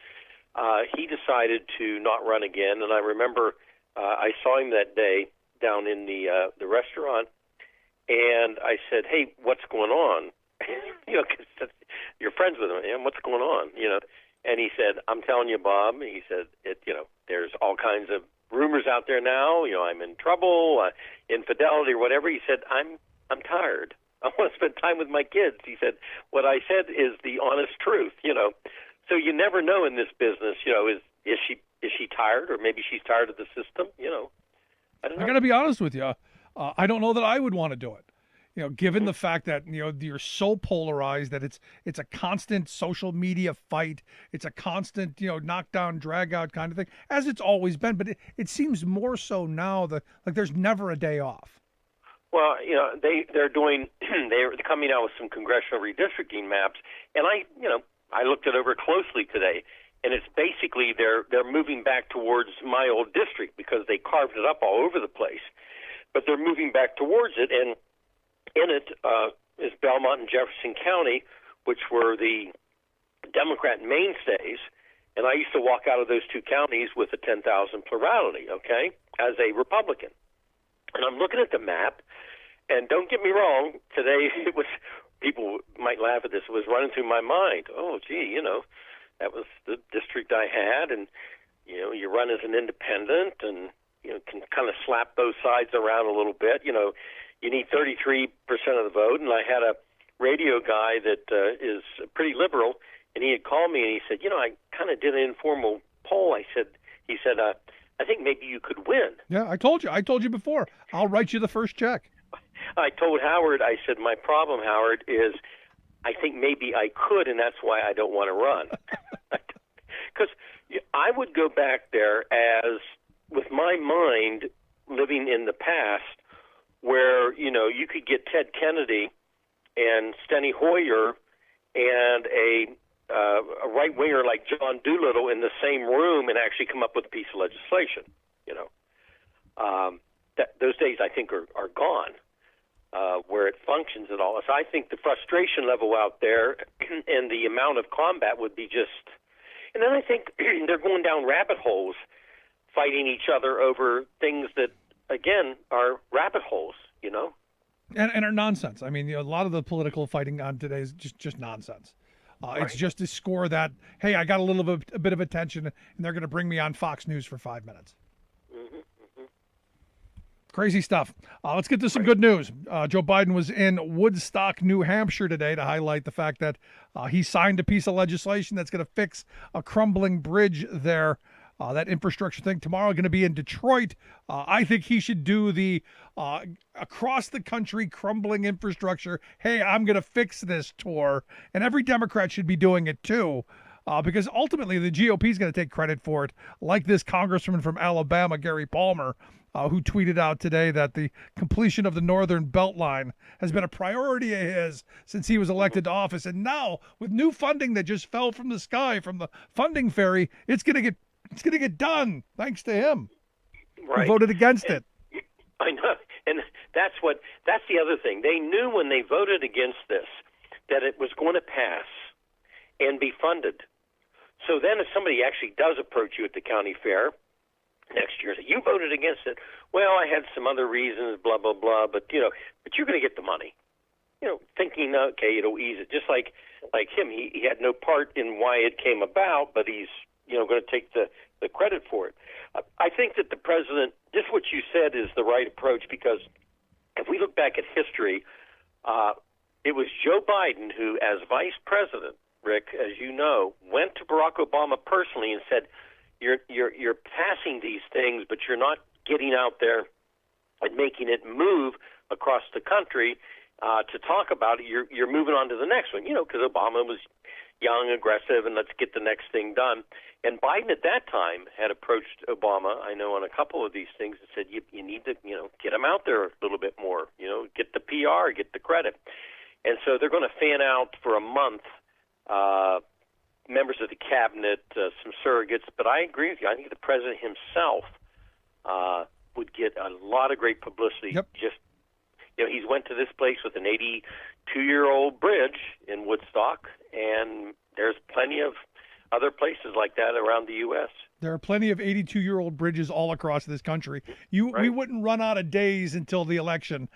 He decided to not run again, and I remember I saw him that day down in the restaurant, and I said, "Hey, what's going on?" 'Cause you're friends with him, and what's going on? And he said, "I'm telling you, Bob." He said, "There's all kinds of rumors out there now. I'm in trouble, infidelity or whatever." He said, "I'm tired. I want to spend time with my kids." He said, "What I said is the honest truth." So you never know in this business, is she tired, or maybe she's tired of the system? I don't know. I got to be honest with you. I don't know that I would want to do it. Given the fact that you're so polarized that it's a constant social media fight, it's a constant knockdown, drag out kind of thing, as it's always been. But it seems more so now that there's never a day off. Well, they're coming out with some congressional redistricting maps, and I looked it over closely today, and it's basically they're moving back towards my old district because they carved it up all over the place, but they're moving back towards it, and in it is Belmont and Jefferson County, which were the Democrat mainstays, and I used to walk out of those two counties with a 10,000 plurality, okay, as a Republican. And I'm looking at the map, and don't get me wrong, today it was, people might laugh at this, it was running through my mind. Oh, gee, that was the district I had, and, you run as an independent and, can kind of slap both sides around a little bit. You need 33% of the vote, and I had a radio guy that is pretty liberal, and he had called me and he said, I kind of did an informal poll. He said, I think maybe you could win. Yeah, I told you before. I'll write you the first check. I told Howard, I said, my problem, Howard, is I think maybe I could, and that's why I don't want to run. Because I would go back there as, with my mind, living in the past, where, you could get Ted Kennedy and Steny Hoyer and a right-winger like John Doolittle in the same room and actually come up with a piece of legislation, those days, I think, are gone. Where it functions at all. So I think the frustration level out there and the amount of combat would be just... And then I think they're going down rabbit holes, fighting each other over things that, again, are rabbit holes, And are nonsense. I mean, a lot of the political fighting on today is just nonsense. Right. It's just to score that, hey, I got a bit of attention, and they're going to bring me on Fox News for 5 minutes. Crazy stuff. Let's get to some good news. Joe Biden was in Woodstock, New Hampshire today to highlight the fact that he signed a piece of legislation that's going to fix a crumbling bridge there. That infrastructure thing tomorrow going to be in Detroit. I think he should do the across the country crumbling infrastructure. Hey, I'm going to fix this tour. And every Democrat should be doing it too. Because ultimately the GOP is going to take credit for it, like this congressman from Alabama, Gary Palmer, who tweeted out today that the completion of the Northern Beltline has been a priority of his since he was elected to office. And now, with new funding that just fell from the sky from the funding fairy, it's going to get done thanks to him. Right. Who voted against it. I know, and that's the other thing. They knew when they voted against this that it was going to pass and be funded. So then if somebody actually does approach you at the county fair next year, say, you voted against it. Well, I had some other reasons, blah, blah, blah, but you're going to get the money. Thinking, okay, it'll ease it. Just like him, he had no part in why it came about, but he's, going to take the credit for it. I think that the president, just what you said is the right approach, because if we look back at history, it was Joe Biden who, as vice president, Rick, as you know, went to Barack Obama personally and said, you're passing these things, but you're not getting out there and making it move across the country to talk about it. You're moving on to the next one, because Obama was young, aggressive, and let's get the next thing done. And Biden at that time had approached Obama, I know, on a couple of these things and said, you need to, get him out there a little bit more, get the PR, get the credit. And so they're going to fan out for a month members of the cabinet, some surrogates. But I agree with you. I think the president himself would get a lot of great publicity. Yep. Just, he's went to this place with an 82-year-old bridge in Woodstock, and there's plenty of other places like that around the U.S. There are plenty of 82-year-old bridges all across this country. We wouldn't run out of days until the election.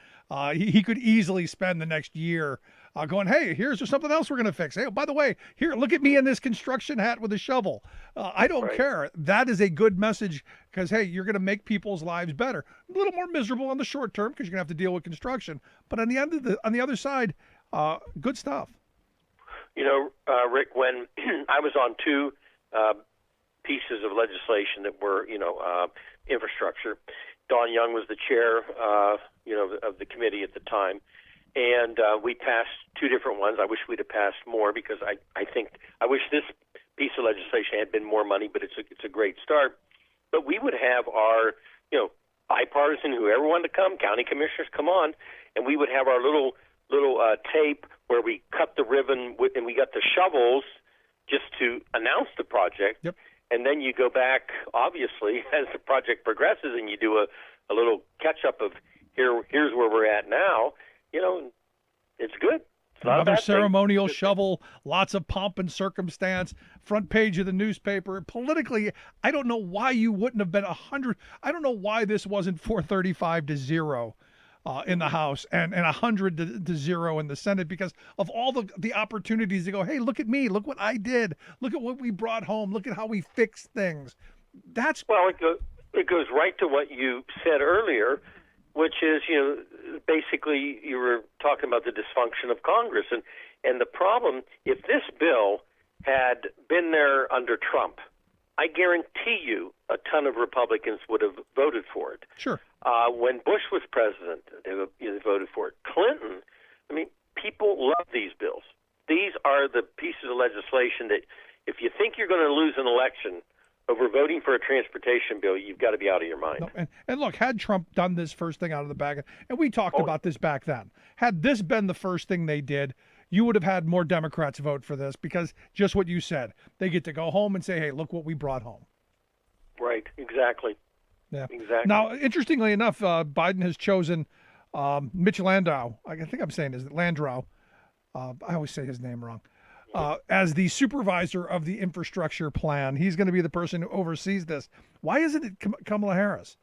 He could easily spend the next year going, hey, here's something else we're going to fix. Hey, by the way, here, look at me in this construction hat with a shovel. I don't care. That is a good message because, hey, you're going to make people's lives better. A little more miserable on the short term because you're going to have to deal with construction. But on the other side, good stuff. Rick, when I was on two pieces of legislation that were, infrastructure, Don Young was the chair, of the committee at the time. And we passed two different ones. I wish we'd have passed more because I wish this piece of legislation had been more money, but it's a great start. But we would have our, bipartisan, whoever wanted to come, county commissioners come on, and we would have our little tape where we cut the ribbon and we got the shovels just to announce the project. Yep. And then you go back, obviously, as the project progresses, and you do a little catch-up of here's where we're at now. It's good. It's not Another a bad ceremonial thing. shovel, lots of pomp and circumstance, front page of the newspaper. Politically, I don't know why you wouldn't have been 100. I don't know why this wasn't 435-0 in the House and 100-0 in the Senate because of all the opportunities to go, hey, look at me. Look what I did. Look at what we brought home. Look at how we fixed things. Well, it goes right to what you said earlier. which is, basically you were talking about the dysfunction of Congress. And the problem, if this bill had been there under Trump, I guarantee you a ton of Republicans would have voted for it. Sure. When Bush was president, they voted for it. Clinton, I mean, people love these bills. These are the pieces of legislation that if you think you're going to lose an election over voting for a transportation bill, you've got to be out of your mind. No, and look, had Trump done this first thing out of the bag, and we talked about this back then, had this been the first thing they did, you would have had more Democrats vote for this because just what you said, they get to go home and say, hey, look what we brought home. Right, exactly. Yeah, exactly. Now, interestingly enough, Biden has chosen Mitch Landau. I think I'm saying is Landau. I always say his name wrong. As the supervisor of the infrastructure plan. He's going to be the person who oversees this. Why isn't it Kamala Harris?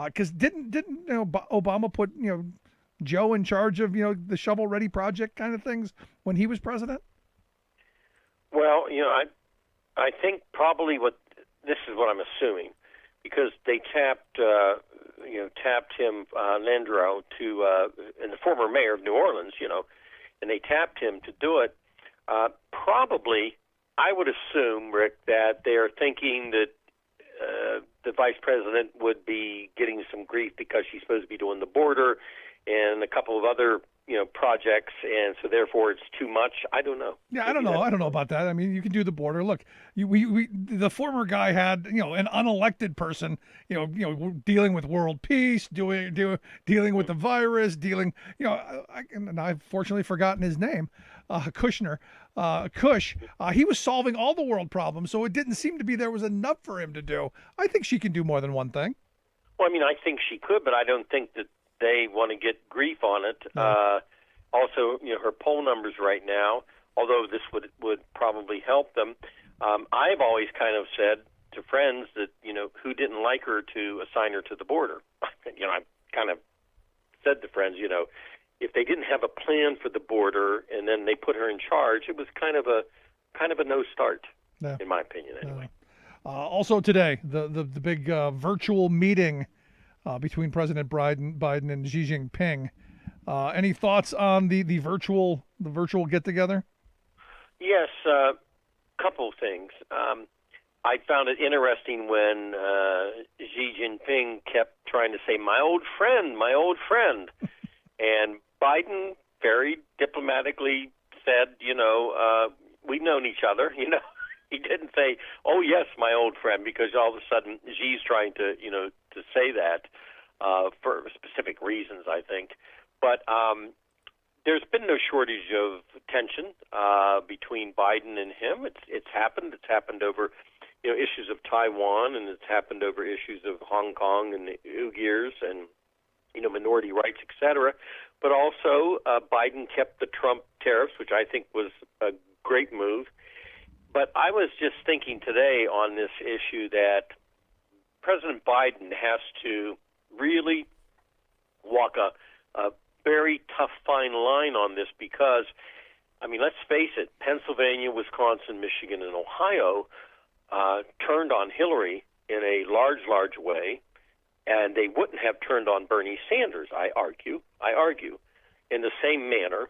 Because didn't Obama put Joe in charge of the shovel ready project kind of things when he was president? Well, I think probably this is what I'm assuming, because they tapped him, Landau, and the former mayor of New Orleans, and they tapped him to do it. Probably, I would assume, Rick, that they are thinking that the vice president would be getting some grief because she's supposed to be doing the border and a couple of other projects, and so therefore it's too much. I don't know. Yeah, I don't know. I don't know about that. I mean, you can do the border. Look, the former guy had an unelected person, dealing with world peace, dealing with the virus, and I've fortunately forgotten his name, Kushner, Kush. He was solving all the world problems, so it didn't seem to be there was enough for him to do. I think she can do more than one thing. Well, I mean, I think she could, but I don't think that they want to get grief on it. Also, her poll numbers right now, although this would probably help them, I've always kind of said to friends that, who didn't like her to assign her to the border. I've kind of said to friends, if they didn't have a plan for the border and then they put her in charge, it was kind of a no start, in my opinion, anyway. Also today, the big virtual meeting between President Biden and Xi Jinping. Any thoughts on the virtual get together? Yes, couple things. I found it interesting when Xi Jinping kept trying to say, my old friend, and Biden very diplomatically said, we've known each other, He didn't say, oh, yes, my old friend, because all of a sudden Xi's trying to, to say that for specific reasons, I think. But there's been no shortage of tension between Biden and him. It's happened. It's happened over, issues of Taiwan, and it's happened over issues of Hong Kong and the Uyghurs and, minority rights, et cetera. But also Biden kept the Trump tariffs, which I think was a great move. But I was just thinking today on this issue that President Biden has to really walk a very tough, fine line on this because, I mean, let's face it, Pennsylvania, Wisconsin, Michigan, and Ohio turned on Hillary in a large way, and they wouldn't have turned on Bernie Sanders, I argue, in the same manner,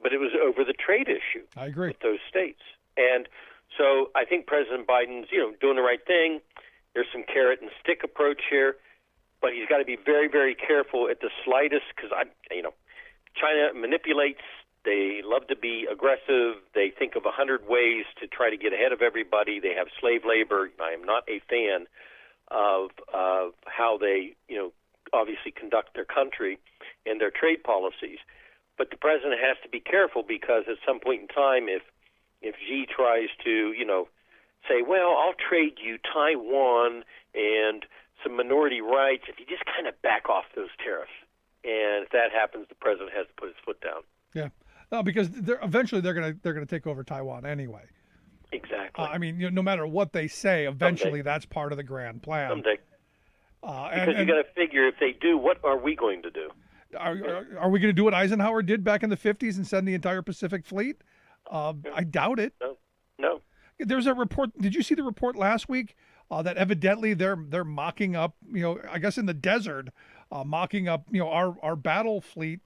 but it was over the trade issue. I agree. With those states. And so I think President Biden's, doing the right thing. There's some carrot and stick approach here, but he's got to be very, very careful at the slightest because, China manipulates. They love to be aggressive. They think of 100 ways to try to get ahead of everybody. They have slave labor. I am not a fan of how they, obviously conduct their country and their trade policies. But the president has to be careful because at some point in time, if Xi tries to, say, well, I'll trade you Taiwan and some minority rights, if you just kind of back off those tariffs. And if that happens, the president has to put his foot down. Yeah. No, because eventually they're gonna take over Taiwan anyway. Exactly. I mean, no matter what they say, eventually that's part of the grand plan. Someday. Because you got to figure if they do, what are we going to do? Are we going to do what Eisenhower did back in the 50s and send the entire Pacific Fleet? I doubt it. No. There's a report. Did you see the report last week that evidently they're mocking up, I guess in the desert, mocking up, our battle fleet,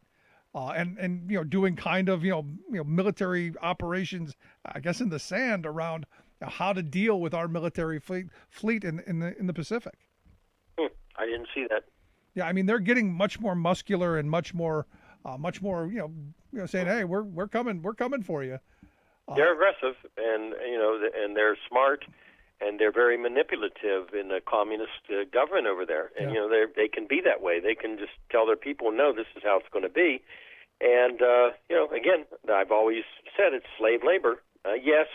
and doing kind of military operations, I guess, in the sand around how to deal with our military fleet in the Pacific. I didn't see that. Yeah, I mean, they're getting much more muscular and much more, saying, "Hey, we're coming for you." They're aggressive, and and they're smart, and they're very manipulative in the communist government over there. And they can be that way. They can just tell their people, "No, this is how it's going to be." And again, I've always said it's slave labor. Yes,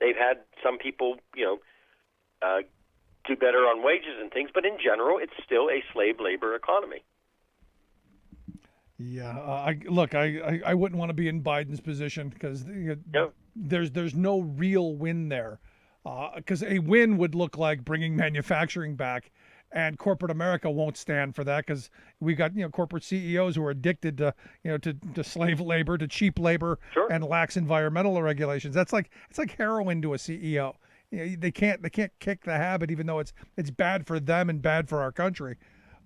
they've had some people, do better on wages and things, but in general, it's still a slave labor economy. Yeah, I wouldn't want to be in Biden's position because there's no real win there. Because a win would look like bringing manufacturing back, and corporate America won't stand for that because we got corporate CEOs who are addicted to to slave labor, to cheap labor, and lax environmental regulations. It's like heroin to a CEO. They can't kick the habit, even though it's bad for them and bad for our country.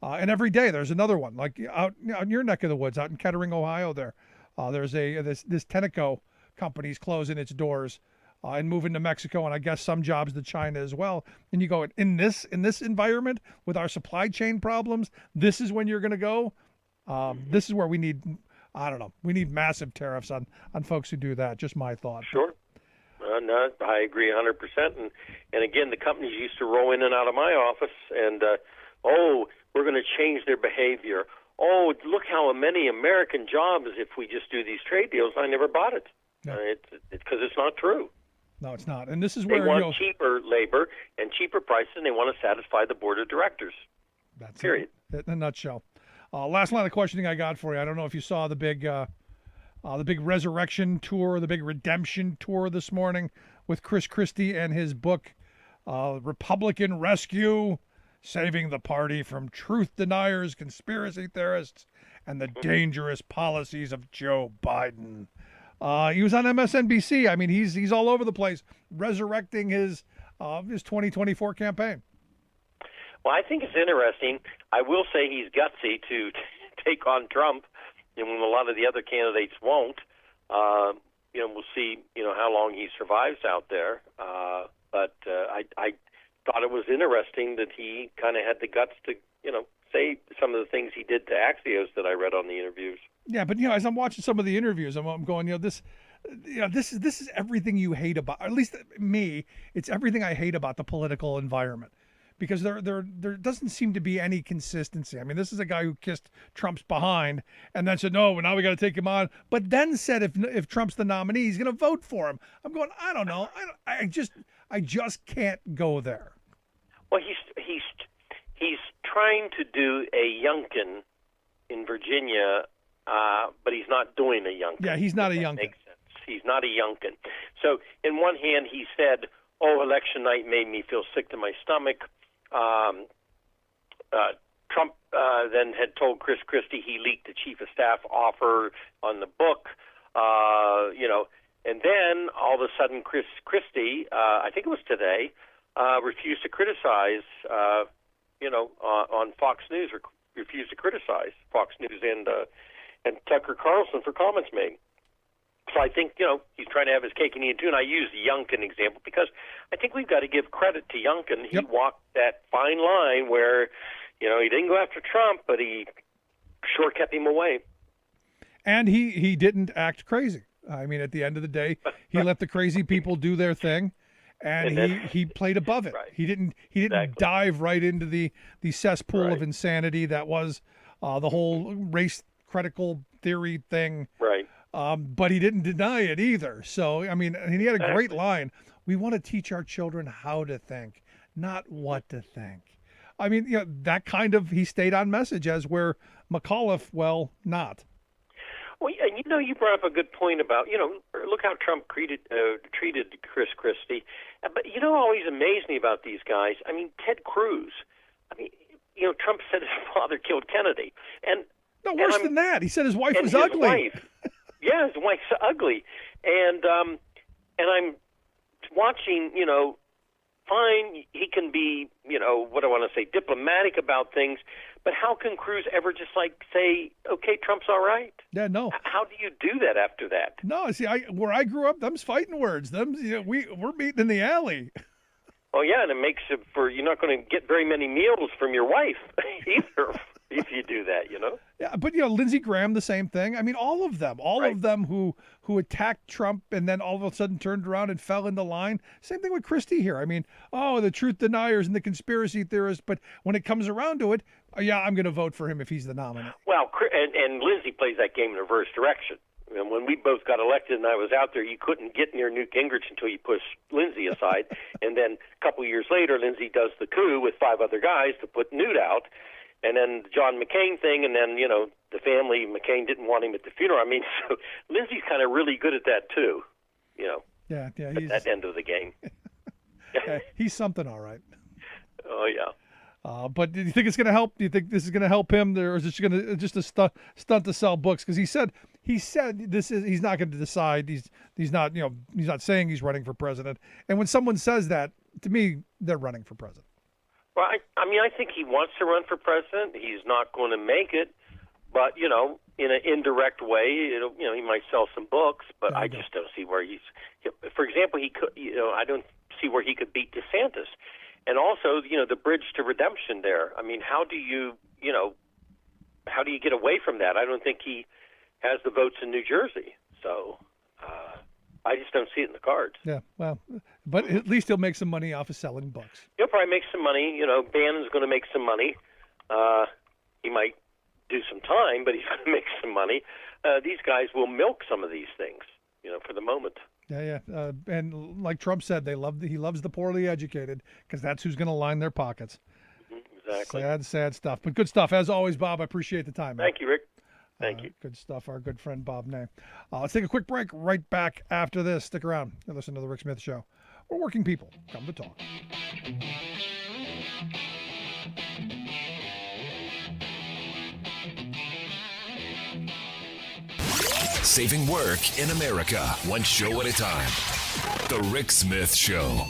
And every day there's another one, like out in your neck of the woods, out in Kettering, Ohio. There's this Tenneco company's closing its doors and moving to Mexico, and I guess some jobs to China as well. And you go, in this environment with our supply chain problems, this is when you're going to go. This is where we need, we need massive tariffs on folks who do that. Just my thought. Sure. No, I agree 100%. And again, the companies used to roll in and out of my office, and we're going to change their behavior. Oh, look how many American jobs if we just do these trade deals. I never bought it. It's because it's not true. No, it's not. And this is where they want cheaper labor and cheaper prices, and they want to satisfy the board of directors. That's period. In a nutshell. Last line of questioning I got for you. I don't know if you saw the big resurrection tour, the big redemption tour this morning with Chris Christie and his book, Republican Rescue: Saving the Party from Truth Deniers, Conspiracy Theorists, and the Dangerous Policies of Joe Biden. He was on MSNBC. I mean, he's all over the place, resurrecting his 2024 campaign. Well, I think it's interesting. I will say he's gutsy to take on Trump, and when a lot of the other candidates won't. We'll see, how long he survives out there. But I thought it was interesting that he kind of had the guts to, say some of the things he did to Axios that I read on the interviews. Yeah, but as I'm watching some of the interviews, I'm going, this is everything you hate about, or at least me, it's everything I hate about the political environment, because there doesn't seem to be any consistency. I mean, this is a guy who kissed Trump's behind and then said, no, now we got to take him on, but then said if Trump's the nominee, he's going to vote for him. I'm going, I don't know. I just can't go there. Well, he's trying to do a Youngkin in Virginia, but he's not doing a Youngkin. Yeah, he's not a Youngkin. Makes sense. He's not a Youngkin. So, in one hand, he said, election night made me feel sick to my stomach. Trump then had told Chris Christie he leaked the chief of staff offer on the book, and then all of a sudden Chris Christie, I think it was today, refused to criticize, on Fox News, or refused to criticize Fox News and Tucker Carlson for comments made. So I think, he's trying to have his cake and eat it too. And I use the Youngkin example because I think we've got to give credit to Youngkin. He walked that fine line where, he didn't go after Trump, but he sure kept him away. And he didn't act crazy. I mean, at the end of the day, he let the crazy people do their thing, and he played above it. Right. He didn't dive right into the cesspool of insanity that was the whole race critical theory thing. Right. But he didn't deny it either. So, I mean, he had a great line. We want to teach our children how to think, not what to think. I mean, that kind of, he stayed on message, as where McAuliffe, well, not. Well, and you brought up a good point about, look how Trump treated Chris Christie. But, always amazed me about these guys. I mean, Ted Cruz. I mean, Trump said his father killed Kennedy. And no, worse than that. He said his wife was ugly. Yeah, his wife's ugly. And I'm watching, fine, he can be, what I want to say, diplomatic about things, But how can Cruz ever just say, okay, Trump's all right? Yeah, no. How do you do that after that? No, see, where I grew up, them's fighting words. We're meeting in the alley. Oh yeah, and it makes it for you're not going to get very many meals from your wife either if you do that, Yeah, but Lindsey Graham, the same thing. I mean, all of them who attacked Trump and then all of a sudden turned around and fell into line. Same thing with Christie here. I mean, the truth deniers and the conspiracy theorists. But when it comes around to it, I'm going to vote for him if he's the nominee. Well, and Lindsey plays that game in reverse direction. And when we both got elected and I was out there, you couldn't get near Newt Gingrich until you pushed Lindsey aside. And then a couple of years later, Lindsey does the coup with 5 other guys to put Newt out. And then the John McCain thing, and then, the family, McCain didn't want him at the funeral. I mean, so Lindsey's kind of really good at that, too, Yeah, at that end of the game. Yeah, he's something, all right. Oh, yeah. But do you think it's going to help? Do you think this is going to help him, or is it going to just a stunt to sell books? Because he said he's not going to decide. He's not he's not saying he's running for president. And when someone says that, to me, they're running for president. Well, I think he wants to run for president. He's not going to make it, but in an indirect way, he might sell some books. But I just don't see where he's. For example, he could. I don't see where he could beat DeSantis. And also, the bridge to redemption there. I mean, how do you get away from that? I don't think he has the votes in New Jersey. So I just don't see it in the cards. Yeah, well, but at least he'll make some money off of selling books. He'll probably make some money. Bannon's going to make some money. He might do some time, but he's going to make some money. These guys will milk some of these things, for the moment. Yeah. And like Trump said, he loves the poorly educated because that's who's going to line their pockets. Exactly. Sad stuff. But good stuff. As always, Bob, I appreciate the time, man. Thank you, Rick. Thank you. Good stuff. Our good friend Bob Ney. Let's take a quick break. Right back after this. Stick around. You listen to The Rick Smith Show. We're working people. Come to talk. Saving work in America, one show at a time. The Rick Smith Show.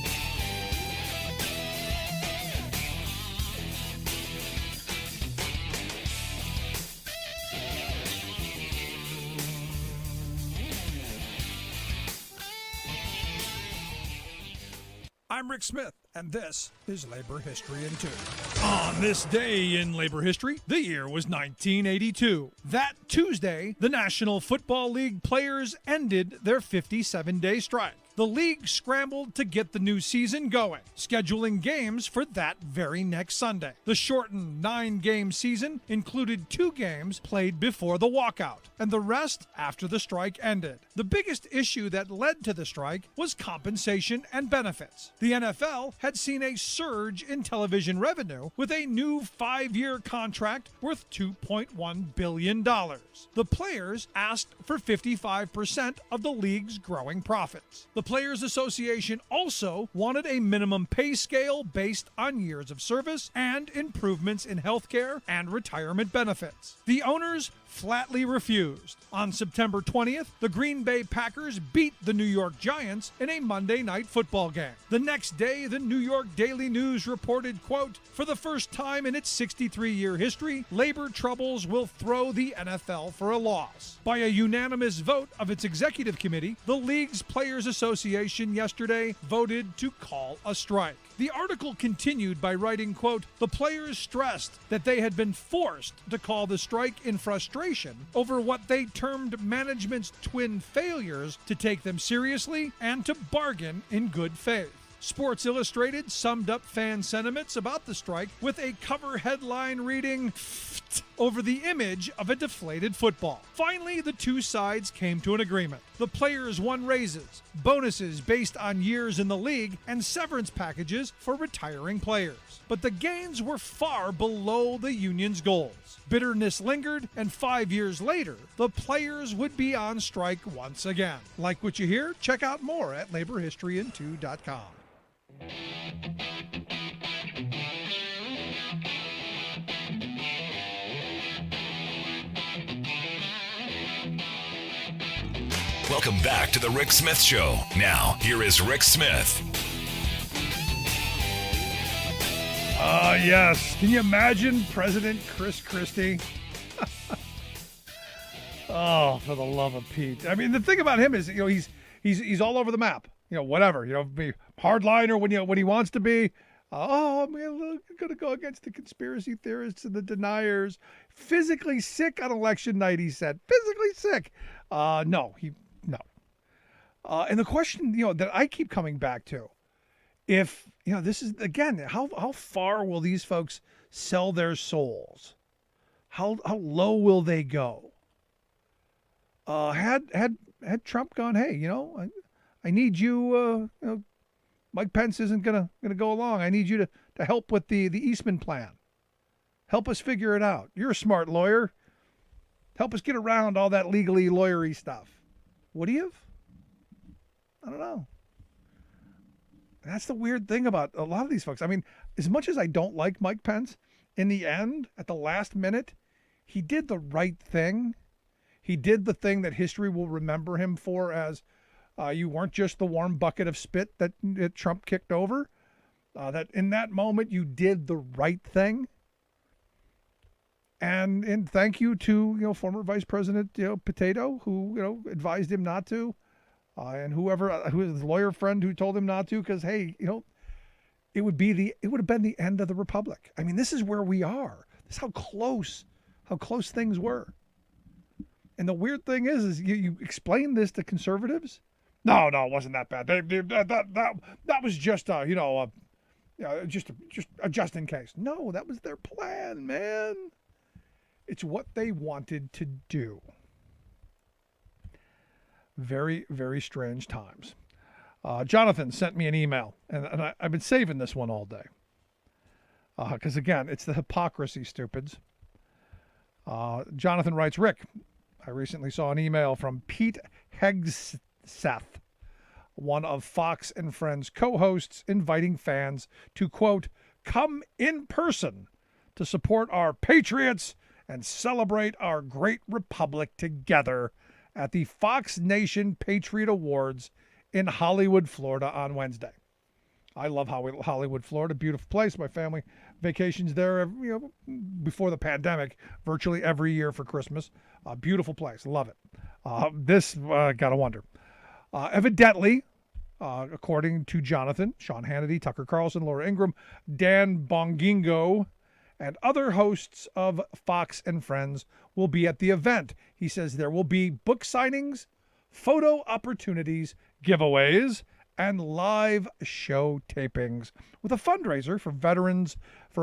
I'm Rick Smith, and this is Labor History in 2. On this day in labor history, the year was 1982. That Tuesday, the National Football League players ended their 57-day strike. The league scrambled to get the new season going, scheduling games for that very next Sunday. The shortened 9-game season included 2 games played before the walkout, and the rest after the strike ended. The biggest issue that led to the strike was compensation and benefits. The NFL had seen a surge in television revenue with a new 5-year contract worth $2.1 billion. The players asked for 55% of the league's growing profits. The Players Association also wanted a minimum pay scale based on years of service and improvements in health care and retirement benefits. The owners flatly refused. On September 20th, the Green Bay Packers beat the New York Giants in a Monday night football game. The next day, the New York Daily News reported, quote, "For the first time in its 63-year history, labor troubles will throw the NFL for a loss." By a unanimous vote of its executive committee, the league's Players Association yesterday voted to call a strike. The article continued by writing, quote, "The players stressed that they had been forced to call the strike in frustration over what they termed management's twin failures to take them seriously and to bargain in good faith." Sports Illustrated summed up fan sentiments about the strike with a cover headline reading, over the image of a deflated football. Finally, the two sides came to an agreement. The players won raises, bonuses based on years in the league, and severance packages for retiring players. But the gains were far below the union's goals. Bitterness lingered, and 5 years later, the players would be on strike once again. Like what you hear? Check out more at laborhistoryin2.com. Welcome back to The Rick Smith Show. Now, here is Rick Smith. Yes. Can you imagine President Chris Christie? Oh, for the love of Pete. I mean, the thing about him is, he's all over the map. Whatever. Be hardliner when he wants to be. I'm going to go against the conspiracy theorists and the deniers. Physically sick on election night, he said. Physically sick. No. And the question, that I keep coming back to, if, this is, again, how far will these folks sell their souls? How low will they go? Had Trump gone, hey, I need you, Mike Pence isn't gonna go along. I need you to help with the Eastman plan. Help us figure it out. You're a smart lawyer. Help us get around all that legally lawyery stuff. Would he have? I don't know. That's the weird thing about a lot of these folks. I mean, as much as I don't like Mike Pence, in the end, at the last minute, he did the right thing. He did the thing that history will remember him for as you weren't just the warm bucket of spit that Trump kicked over. That in that moment, you did the right thing. And thank you to, former Vice President, Potato, who, advised him not to. And who his lawyer friend who told him not to, because, hey, it would have been the end of the republic. I mean, this is where we are. This is how close things were. And the weird thing is you explain this to conservatives. No, it wasn't that bad. That was just just in case. No, that was their plan, man. It's what they wanted to do. Very, very strange times. Jonathan sent me an email, and I've been saving this one all day. Because, again, it's the hypocrisy, stupids. Jonathan writes, Rick, I recently saw an email from Pete Hegseth, one of Fox and Friends co-hosts, inviting fans to, quote, come in person to support our patriots and celebrate our great republic together at the Fox Nation Patriot Awards in Hollywood, Florida on Wednesday. I love Hollywood, Florida. Beautiful place. My family vacations there, before the pandemic, virtually every year for Christmas. Beautiful place. Love it. Gotta wonder. Evidently, according to Jonathan, Sean Hannity, Tucker Carlson, Laura Ingraham, Dan Bongingo, and other hosts of Fox and Friends will be at the event. He says there will be book signings, photo opportunities, giveaways, and live show tapings with a fundraiser for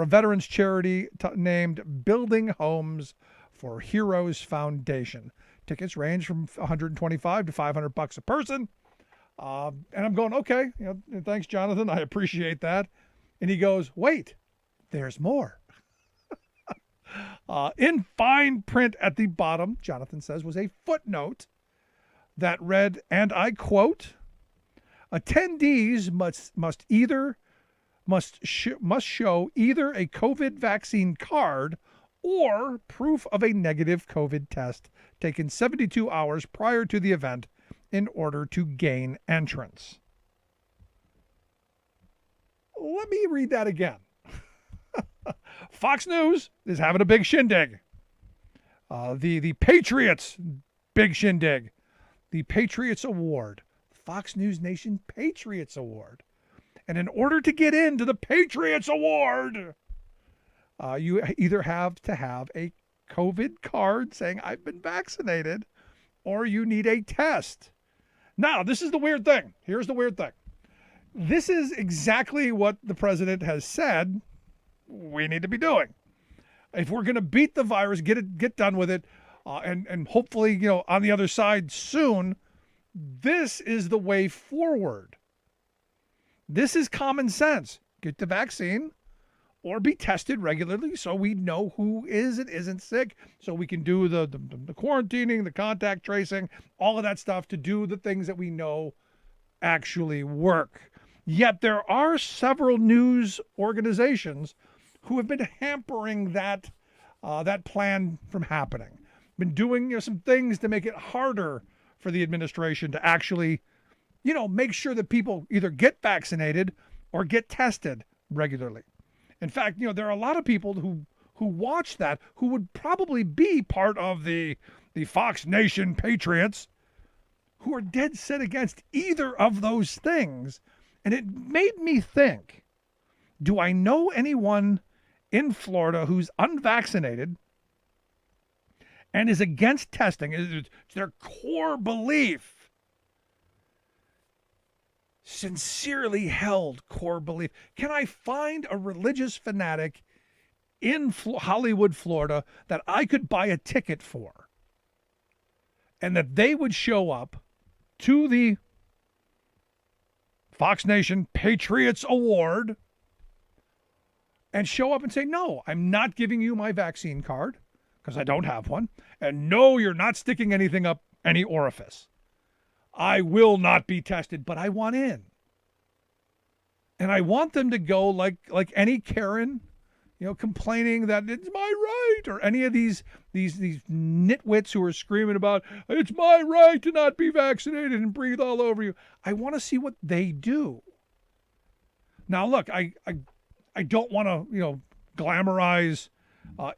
a veterans charity named Building Homes for Heroes Foundation. Tickets range from $125 to $500 a person. And I'm going, okay, thanks, Jonathan. I appreciate that. And he goes, wait, there's more. In fine print at the bottom, Jonathan says, was a footnote that read, and I quote, attendees must show either a COVID vaccine card or proof of a negative COVID test taken 72 hours prior to the event in order to gain entrance. Let me read that again. Fox News is having a big shindig. The Patriots, big shindig. The Patriots Award. Fox News Nation Patriots Award. And in order to get into the Patriots Award, you either have to have a COVID card saying I've been vaccinated, or you need a test. Now, this is the weird thing. Here's the weird thing. This is exactly what the president has said we need to be doing. If we're going to beat the virus, get done with it, and hopefully, on the other side soon, this is the way forward. This is common sense. Get the vaccine or be tested regularly so we know who is and isn't sick, so we can do the quarantining, the contact tracing, all of that stuff to do the things that we know actually work. Yet there are several news organizations who have been hampering that plan from happening. Been doing some things to make it harder for the administration to actually, make sure that people either get vaccinated or get tested regularly. In fact, there are a lot of people who watch that who would probably be part of the Fox Nation patriots who are dead set against either of those things. And it made me think, do I know anyone in Florida who's unvaccinated and is against testing? It's their core belief, sincerely held core belief. Can I find a religious fanatic in Hollywood, Florida, that I could buy a ticket for, and that they would show up to the Fox Nation Patriots Award and show up and say, no, I'm not giving you my vaccine card because I don't have one. And no, you're not sticking anything up any orifice. I will not be tested, but I want in. And I want them to go like any Karen, complaining that it's my right, or any of these nitwits who are screaming about it's my right to not be vaccinated and breathe all over you. I want to see what they do. Now, look, I don't want to glamorize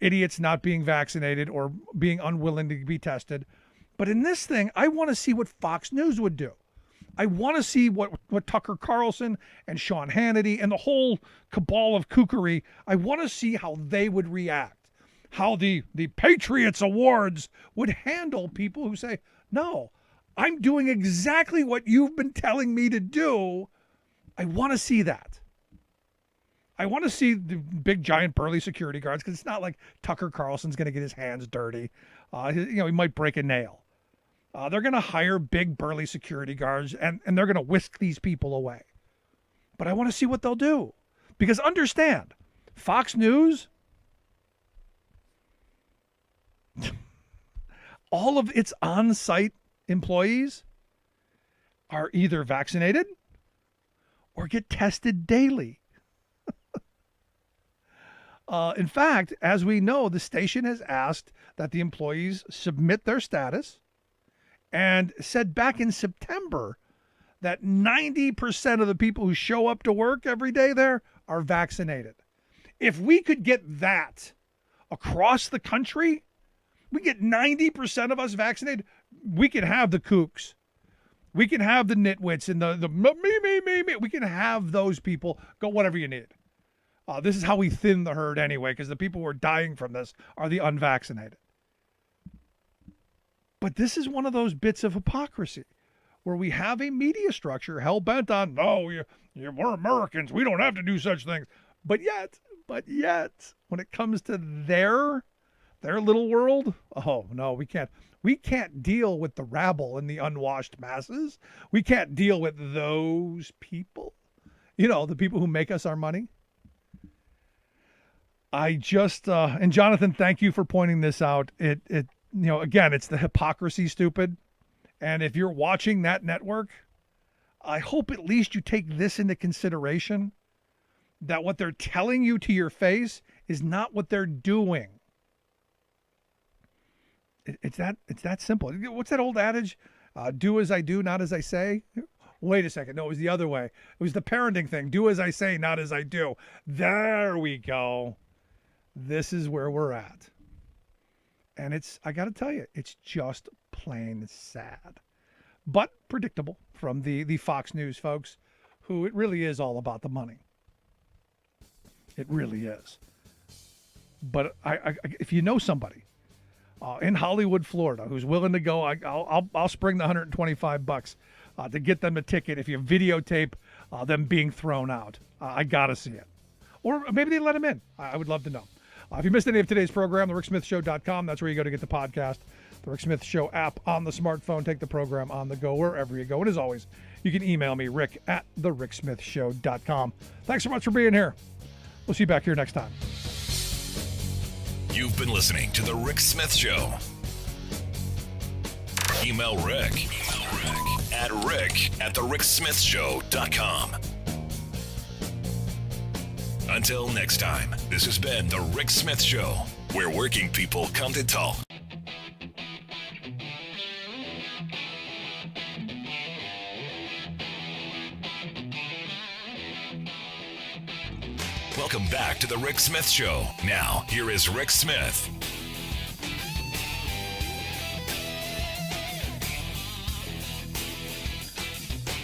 idiots not being vaccinated or being unwilling to be tested, but in this thing, I want to see what Fox News would do. I want to see what Tucker Carlson and Sean Hannity and the whole cabal of kookery, I want to see how they would react, how the Patriots Awards would handle people who say, no, I'm doing exactly what you've been telling me to do. I want to see that. I want to see the big, giant, burly security guards, because it's not like Tucker Carlson's going to get his hands dirty. He might break a nail. They're going to hire big, burly security guards, and they're going to whisk these people away. But I want to see what they'll do. Because understand, Fox News, all of its on-site employees are either vaccinated or get tested daily. In fact, as we know, the station has asked that the employees submit their status, and said back in September that 90% of the people who show up to work every day there are vaccinated. If we could get that across the country, we get 90% of us vaccinated, we can have the kooks. We can have the nitwits and the me. We can have those people go whatever you need. This is how we thin the herd anyway, because the people who are dying from this are the unvaccinated. But this is one of those bits of hypocrisy where we have a media structure hell-bent on, no, we're Americans, we don't have to do such things. But yet, when it comes to their little world, oh, no, we can't. We can't deal with the rabble and the unwashed masses. We can't deal with those people, the people who make us our money. I just, and Jonathan, thank you for pointing this out. Again, it's the hypocrisy, stupid. And if you're watching that network, I hope at least you take this into consideration, that what they're telling you to your face is not what they're doing. It's that simple. What's that old adage? Do as I do, not as I say. Wait a second. No, it was the other way. It was the parenting thing. Do as I say, not as I do. There we go. This is where we're at. And I got to tell you, it's just plain sad, but predictable from the Fox News folks, who it really is all about the money. It really is. But if you know somebody in Hollywood, Florida, who's willing to go, I'll spring the $125 to get them a ticket if you videotape them being thrown out. I got to see it. Or maybe they let them in. I would love to know. If you missed any of today's program, thericksmithshow.com. That's where you go to get the podcast. The Rick Smith Show app on the smartphone. Take the program on the go wherever you go. And as always, you can email me, rick@thericksmithshow.com. Thanks so much for being here. We'll see you back here next time. You've been listening to The Rick Smith Show. Email Rick at rick@thericksmithshow.com. Until next time, this has been The Rick Smith Show, where working people come to talk. Welcome back to the Rick Smith Show. Now, here is Rick Smith.